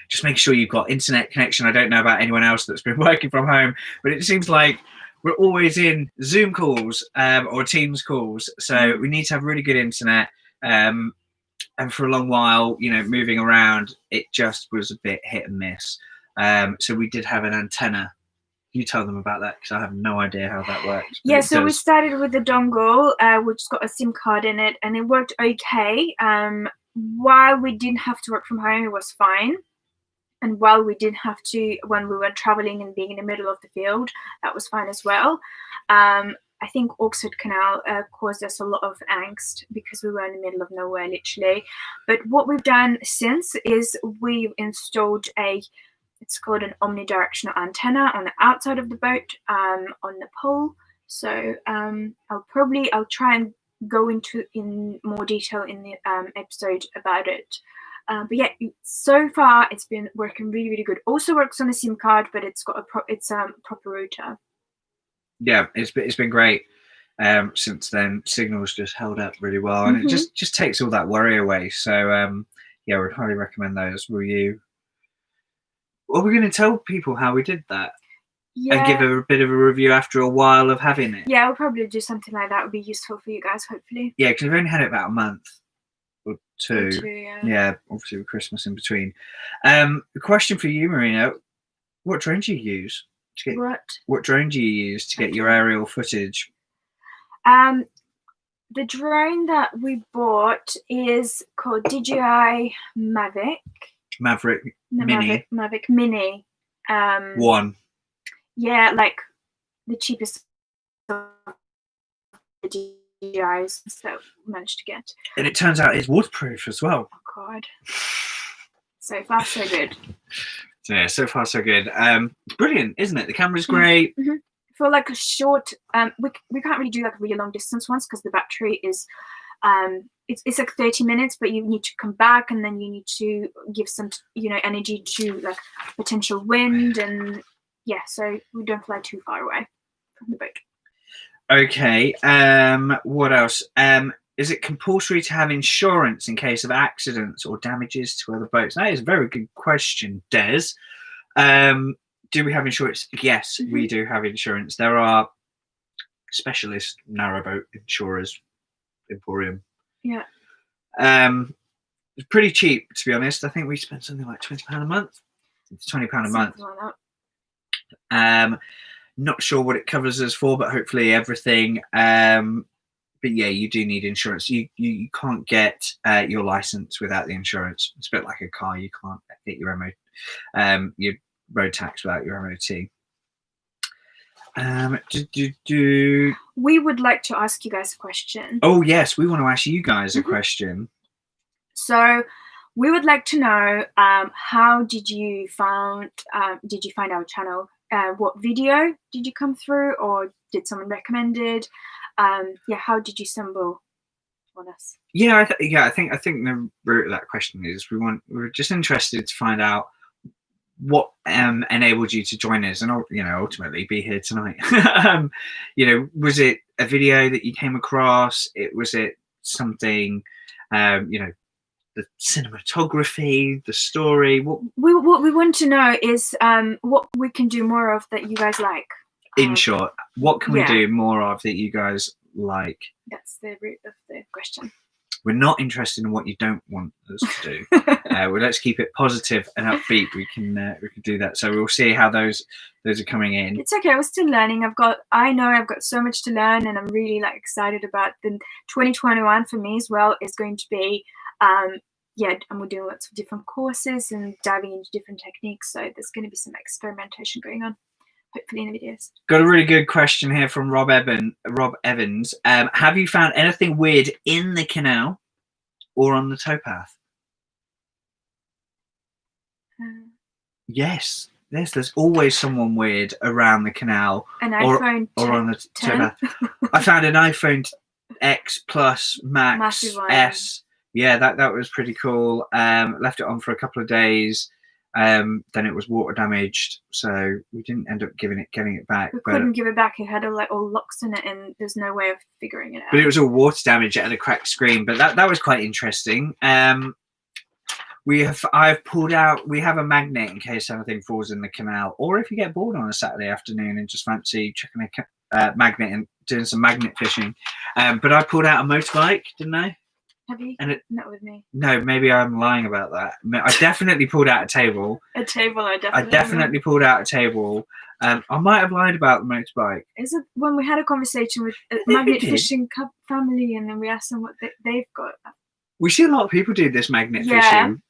Just make sure you've got internet connection. I don't know about anyone else that's been working from home, but it seems like we're always in Zoom calls or Teams calls. So we need to have really good internet. And for a long while, you know, moving around, it just was a bit hit and miss. So we did have an antenna. You tell them about that because I have no idea how that works. Yeah, so we started with the dongle, which got a SIM card in it, and it worked okay. While we didn't have to work from home, it was fine. And while we didn't have to, when we were traveling and being in the middle of the field, that was fine as well. I think Oxford Canal caused us a lot of angst because we were in the middle of nowhere, literally. But what we've done since is we've installed it's called an omnidirectional antenna on the outside of the boat, on the pole. So I'll try and go in more detail in the episode about it. But yeah, so far it's been working really, really good. Also works on a SIM card, but it's got proper router. Yeah, it's been great. Since then, signal's just held up really well, and it just takes all that worry away. So yeah, we'd highly recommend those. Will you? Well, we're going to tell people how we did that. Yeah. And give a bit of a review after a while of having it. Yeah, we'll probably do something like that. Would be useful for you guys, hopefully. Yeah, because we've only had it about a month or two. Yeah. Yeah, obviously with Christmas in between. A question for you, Marina. What drone do you use to get? What drone do you use to get your aerial footage? The drone that we bought is called DJI Mavic. Maverick Mini. Mavic Mini. One. Yeah, like the cheapest of the DJIs that we managed to get. And it turns out it's waterproof as well. Oh God. So far, so good. So yeah, so far so good. Brilliant, isn't it? The camera's great. Mm-hmm. For like a short, we can't really do like really long distance ones because the battery is, it's like 30 minutes, but you need to come back and then you need to give some, energy to like potential wind and yeah. So we don't fly too far away from the boat. Okay. What else? Is it compulsory to have insurance in case of accidents or damages to other boats? That is a very good question, Des. Do we have insurance? Yes, we do have insurance. There are specialist narrowboat insurers, Emporium. Yeah. It's pretty cheap, to be honest. I think we spend something like £20 a month. It's £20 a month. Like that. Not sure what it covers us for, but hopefully everything. But yeah, you do need insurance. You can't get your license without the insurance. It's a bit like a car. You can't get your your road tax without your MOT. We would like to ask you guys a question. Oh yes, we want to ask you guys a question. So we would like to know how did you find our channel? What video did you come through, or did someone recommend it? How did you stumble on us? I think the root of that question is we're just interested to find out what enabled you to join us and ultimately be here tonight. Was it a video that you came across? Was it something the cinematography, the story? What we want to know is what we can do more of that you guys like. In short, what can we do more of that you guys like? That's the root of the question. We're not interested in what you don't want us to do. Well, let's keep it positive and upbeat. We can do that. So we'll see how those are coming in. It's okay. We're still learning. I know I've got so much to learn, and I'm really like excited about the 2021 for me as well. Is going to be and we're doing lots of different courses and diving into different techniques. So there's going to be some experimentation going on, hopefully in the videos. Got a really good question here from Rob Evans. Have you found anything weird in the canal or on the towpath? Yes. There's always someone weird around the canal or on the towpath. I found an iPhone X Plus Max S. Yeah, that was pretty cool. Left it on for a couple of days. Then it was water damaged, so we didn't end up getting it back. We couldn't give it back. It had all locks in it, and there's no way of figuring it out. But it was all water damage. It had a cracked screen, but that was quite interesting. I've pulled out. We have a magnet in case anything falls in the canal, or if you get bored on a Saturday afternoon and just fancy chucking a magnet and doing some magnet fishing. But I pulled out a motorbike, didn't I? Have you? Not with me. No, maybe I'm lying about that. I definitely pulled out a table. A table, I definitely pulled out a table. I might have lied about the motorbike. Is it when we had a conversation with a magnet fishing family, and then we asked them what they've got? We see a lot of people do this magnet fishing.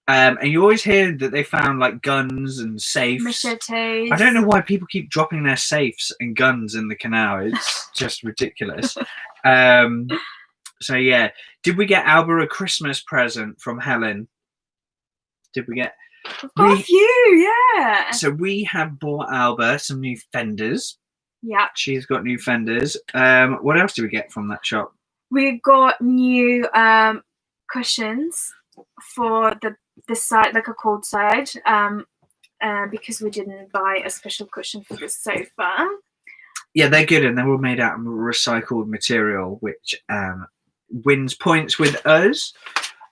And you always hear that they found like guns and safes. Machetes. I don't know why people keep dropping their safes and guns in the canal. It's just ridiculous. So yeah, did we get Alba a Christmas present from Helen? Did we get? We've got a few, yeah. So we have bought Alba some new fenders. Yeah. She's got new fenders. What else did we get from that shop? We've got new cushions for the side, like a cold side, because we didn't buy a special cushion for the sofa. Yeah, they're good, and they're all made out of recycled material, which wins points with us.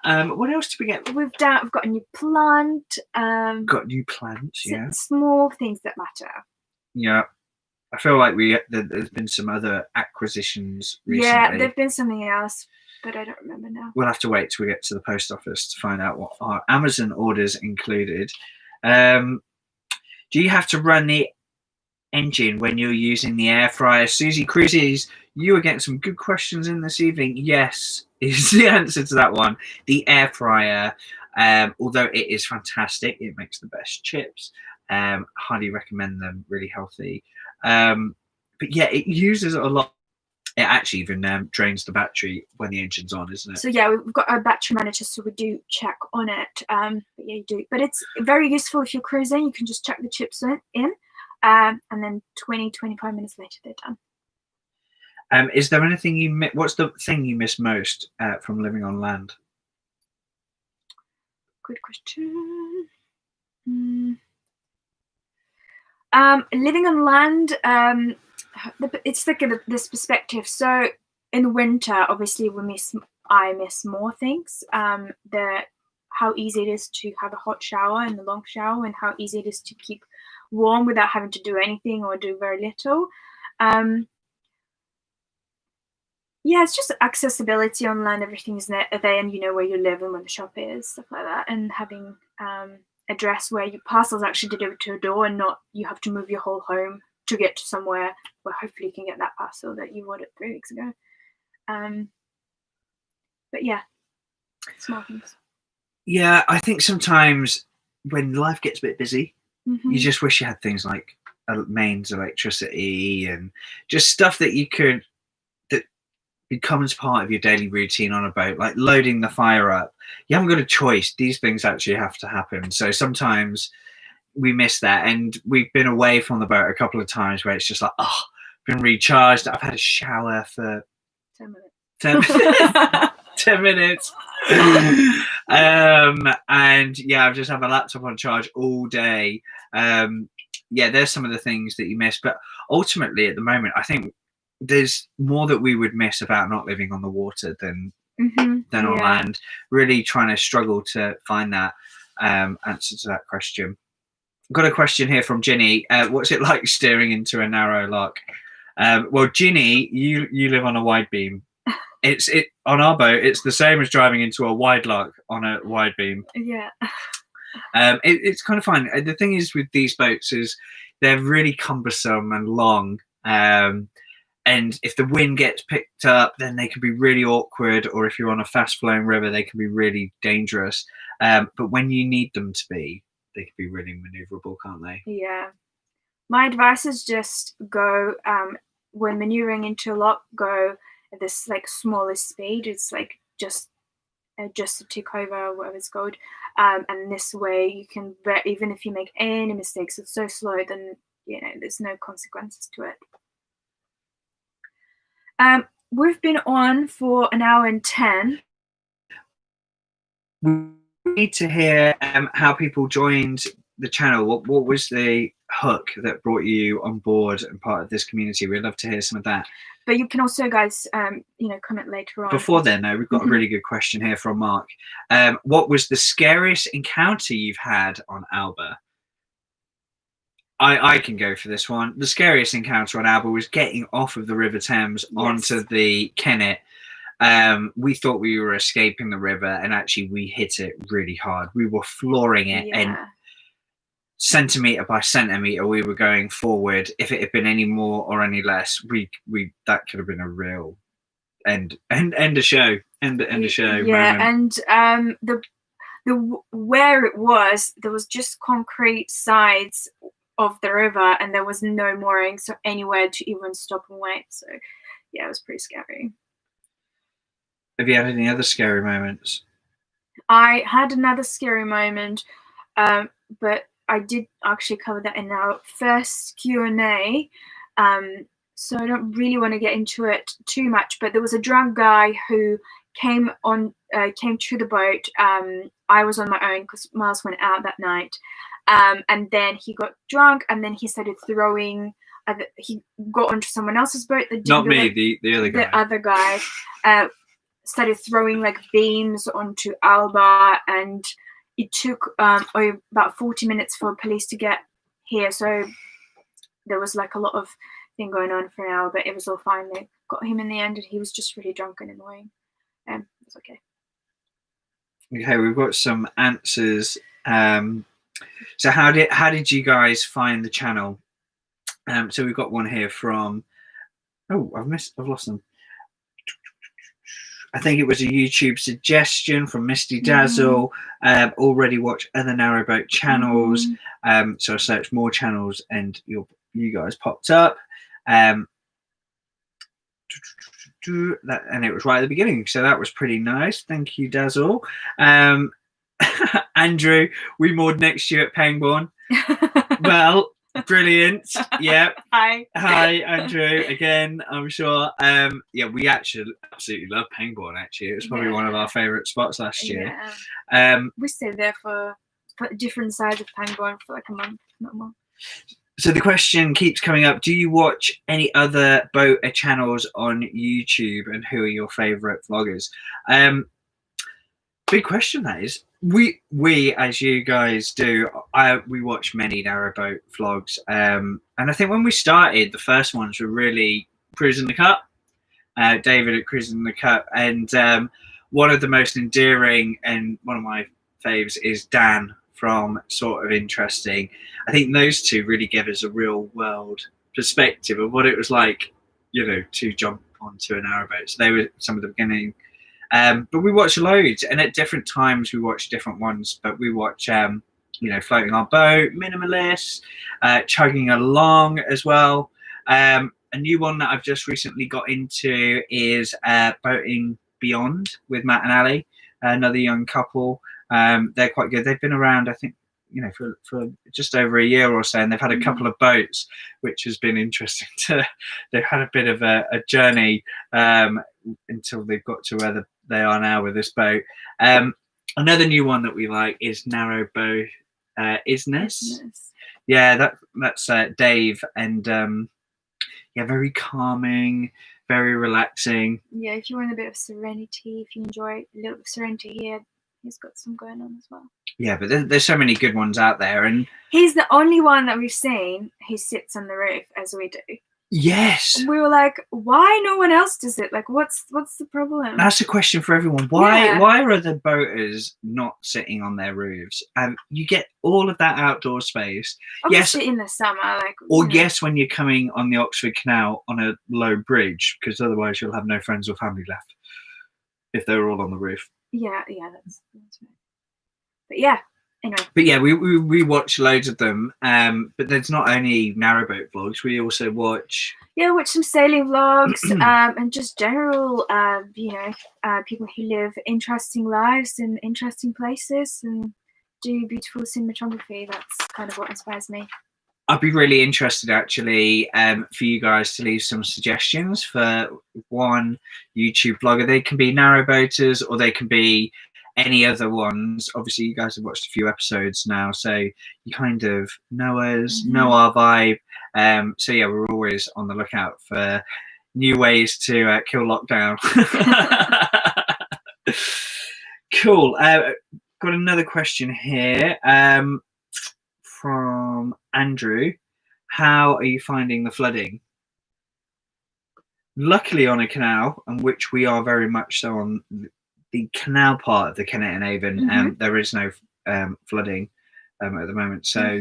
What else did we get? We've got a new plant. Got new plants, yeah. Small things that matter. Yeah. I feel like there's been some other acquisitions recently. Yeah, there's been something else, but I don't remember now. We'll have to wait till we get to the post office to find out what our Amazon orders included. Do you have to run the engine when you're using the air fryer? Susie Cruises, you are getting some good questions in this evening. Yes, is the answer to that one. The air fryer, although it is fantastic, it makes the best chips. Highly recommend them, really healthy. But yeah, it uses a lot. It actually even drains the battery when the engine's on, isn't it? So yeah, we've got our battery manager, so we do check on it. But yeah, you do. But it's very useful if you're cruising. You can just check the chips in. And then 20-25 minutes later they're done. Is there anything what's the thing you miss most from living on land? Good question. Living on land, it's like this perspective. So in winter, obviously I miss more things. How easy it is to have a hot shower and a long shower, and how easy it is to keep warm without having to do anything or do very little. Yeah, it's just accessibility on land. Everything's there, and you know where you live and where the shop is, stuff like that. And having address where your parcel's actually delivered to a door, and not you have to move your whole home to get to somewhere where hopefully you can get that parcel that you ordered 3 weeks ago. But yeah, small things. Yeah, I think sometimes when life gets a bit busy, you just wish you had things like mains electricity and just stuff that that becomes part of your daily routine on a boat, like loading the fire up. You haven't got a choice. These things actually have to happen. So sometimes we miss that, and we've been away from the boat a couple of times where it's just like, oh, been recharged. I've had a shower for 10 minutes. 10 minutes. 10 minutes. And yeah, I've just had my laptop on charge all day. Yeah, there's some of the things that you miss, but ultimately at the moment, I think there's more that we would miss about not living on the water than on land. Really trying to struggle to find that answer to that question. Got a question here from Ginny. What's it like steering into a narrow lock? Well, Ginny, you live on a wide beam It's on our boat. It's the same as driving into a wide lock on a wide beam. Yeah. It's kind of fun. The thing is with these boats is they're really cumbersome and long. And if the wind gets picked up, then they can be really awkward. Or if you're on a fast-flowing river, they can be really dangerous. But when you need them to be, they can be really maneuverable, can't they? Yeah. My advice is just go, when maneuvering into a lock, go at this like smallest speed. It's like just a tick over, whatever it's called. And this way you can, even if you make any mistakes, it's so slow, then, you know, there's no consequences to it. We've been on for 1 hour and 10. We need to hear how people joined the channel. What was the hook that brought you on board and part of this community? We'd love to hear some of that. But you can also, guys, you know, comment later on. Before then, though, we've got a really good question here from Mark. What was the scariest encounter you've had on Alba? I can go for this one. The scariest encounter on Alba was getting off of the River Thames onto the Kennet. We thought we were escaping the river, and actually we hit it really hard. We were flooring it, and centimeter by centimeter we were going forward. If it had been any more or any less, we that could have been a real end of show. End of show. Yeah, moment. and the where it was, there was just concrete sides of the river, and there was no mooring, so anywhere to even stop and wait. So yeah, it was pretty scary. Have you had any other scary moments? I had another scary moment, but I did actually cover that in our first Q&A, so I don't really want to get into it too much. But there was a drunk guy who came to the boat. I was on my own because Miles went out that night. And then he got drunk, and then he started throwing. He got onto someone else's boat. Not me, the other guy. The other guy started throwing like beams onto Alba, and it took about 40 minutes for police to get here. So there was like a lot of thing going on for an hour, but it was all fine. They got him in the end, and he was just really drunk and annoying. It was okay. Okay, we've got some answers. So how did you guys find the channel? So we've got one here from, I've lost them. I think it was a YouTube suggestion from Misty Dazzle. Already watch other narrowboat channels. So I searched more channels, and you guys popped up. And it was right at the beginning, so that was pretty nice. Thank you, Dazzle. Andrew, we moored next year at Pangbourne. Well, brilliant. Yeah. Hi, Andrew. Again, I'm sure. Yeah, we actually absolutely love Pangbourne. Actually, it was probably one of our favourite spots last year. Yeah. We stayed there for different sides of Pangbourne for like a month, not more. So the question keeps coming up: do you watch any other boat channels on YouTube, and who are your favourite vloggers? Big question that is. We as you guys do, we watch many narrowboat vlogs, and I think when we started, the first ones were really Cruising the Cup, David at Cruising the Cup, and one of the most endearing and one of my faves is Dan from Sort of Interesting. I think those two really give us a real world perspective of what it was like, you know, to jump onto a narrowboat. So they were some of the beginning. But we watch loads, and at different times we watch different ones. But we watch, you know, Floating Our Boat, Minimalist, Chugging Along as well. A new one that I've just recently got into is Boating Beyond with Matt and Ali, another young couple. They're quite good. They've been around, I think, you know, for just over a year or so, and they've had a couple of boats, which has been interesting. They've had a bit of a journey until they've got to where they are now with this boat. Another new one that we like is Narrowboat Isness. Yeah, that's Dave, and yeah, very calming, very relaxing. Yeah, if you want a bit of serenity, if you enjoy a little bit of serenity here, he's got some going on as well. Yeah, but there's so many good ones out there, and he's the only one that we've seen who sits on the roof as we do. Yes. And we were like, why no one else does it? Like, what's the problem? That's a question for everyone. Why are other boaters not sitting on their roofs? You get all of that outdoor space. Obviously Yes, in the summer, like, or yes, when you're coming on the Oxford Canal on a low bridge, because otherwise you'll have no friends or family left if they're all on the roof. Yeah, that's right. But yeah, anyway. But yeah, we watch loads of them. But there's not only narrowboat vlogs. We also watch some sailing vlogs, and just general, people who live interesting lives in interesting places and do beautiful cinematography. That's kind of what inspires me. I'd be really interested, actually, for you guys to leave some suggestions for one YouTube vlogger. They can be narrowboaters, or they can be any other ones. Obviously, you guys have watched a few episodes now, so you kind of know us, know our vibe. So yeah, we're always on the lookout for new ways to kill lockdown. Cool. Got another question here. From Andrew, how are you finding the flooding? Luckily on a canal, and which we are very much so on the canal part of the Kennet and Avon, there is no flooding at the moment, so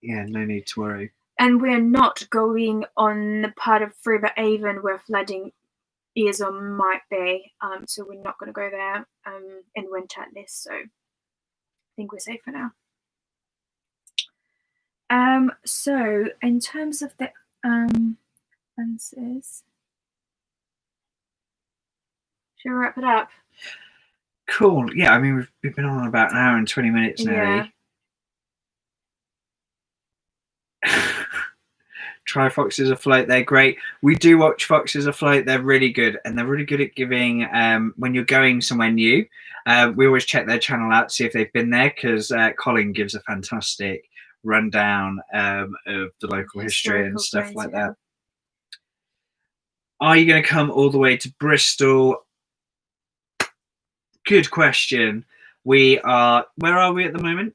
yeah, no need to worry. And we're not going on the part of River Avon where flooding is or might be, so we're not going to go there in winter at least, so I think we're safe for now. So in terms of the answers, should we wrap it up? Cool. Yeah, I mean, we've been on about an hour and 20 minutes now. Try Foxes Afloat, they're great. We do watch Foxes Afloat, they're really good, and they're really good at giving, when you're going somewhere new, we always check their channel out to see if they've been there, because Colin gives a fantastic rundown of the local history and stuff like that. Are you going to come all the way to Bristol? Good question. We are, where are we at the moment?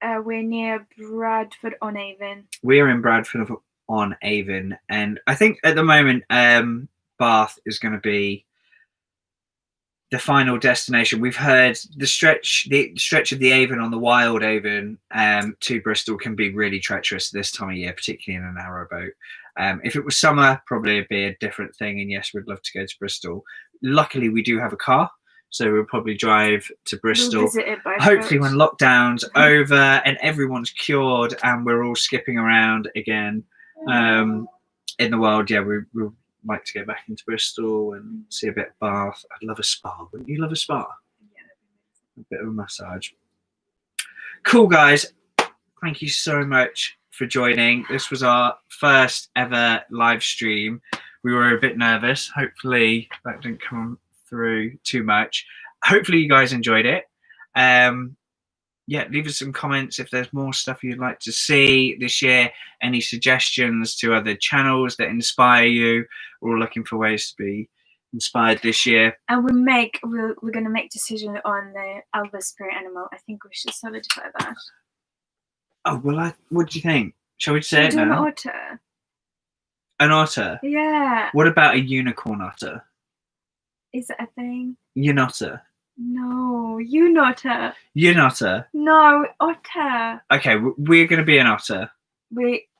We're near Bradford on Avon. We're in Bradford on Avon, and I think at the moment Bath is going to be the final destination. We've heard the stretch of the Avon on the Wild Avon to Bristol can be really treacherous this time of year, particularly in a narrowboat. If it was summer, probably it'd be a different thing, and yes, we'd love to go to Bristol. Luckily, we do have a car, so we'll probably drive to Bristol. We'll visit it by hopefully when lockdown's over and everyone's cured and we're all skipping around again in the world. Yeah, we'll like to go back into Bristol and see a bit of Bath. I'd love a spa. Wouldn't you love a spa? Yeah. A bit of a massage. Cool, guys. Thank you so much for joining. This was our first ever live stream. We were a bit nervous. Hopefully that didn't come through too much. Hopefully you guys enjoyed it. Yeah, leave us some comments if there's more stuff you'd like to see this year, any suggestions to other channels that inspire you. We're all looking for ways to be inspired this year. And we're going to make decision on the Alba spirit animal. I think we should solidify that. Oh, well, what do you think? Shall we say it now? An otter. An otter? Yeah. What about a unicorn otter? Is that a thing? Unotter. No, Unotter. Unotter. No, otter. Okay, we're going to be an otter.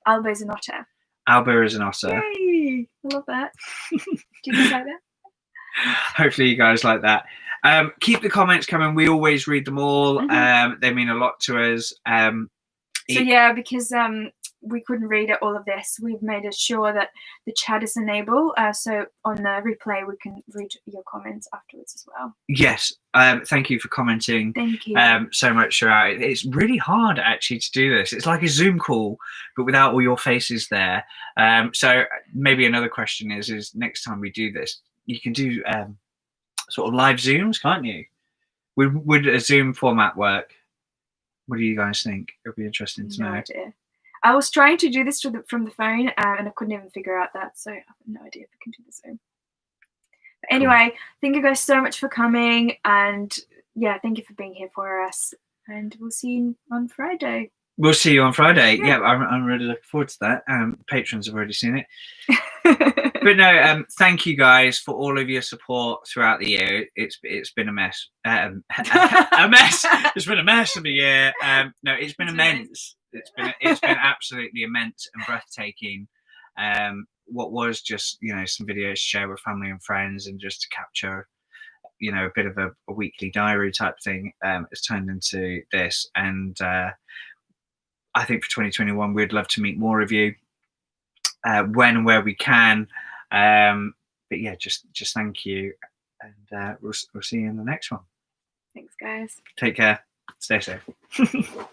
Alba is an otter. Alba is an otter. Yay! I love that. Do you guys like that? Hopefully you guys like that. Keep the comments coming. We always read them all. They mean a lot to us. So yeah, because we couldn't read all of this, we've made sure that the chat is enabled. So on the replay, we can read your comments afterwards as well. Yes. Thank you for commenting. Thank you. So much throughout. It's really hard actually to do this. It's like a Zoom call, but without all your faces there. So maybe another question is next time we do this, you can do sort of live Zooms, can't you? Would a Zoom format work? What do you guys think? It'll be interesting to know. No idea. I was trying to do this from the phone and I couldn't even figure out that, so I have no idea if I can do the Zoom. But anyway, thank you guys so much for coming, and yeah, thank you for being here for us, and we'll see you on Friday. We'll see you on Friday. Yeah, I'm really looking forward to that. Patrons have already seen it. But no, thank you guys for all of your support throughout the year. It's been a mess. A mess. It's been a mess of a year. No, it's been immense. It's been absolutely immense and breathtaking. What was just some videos to share with family and friends and just to capture a bit of a weekly diary type thing has turned into this. And I think for 2021 we'd love to meet more of you when and where we can. But yeah, just thank you, and we'll see you in the next one. Thanks, guys. Take care. Stay safe.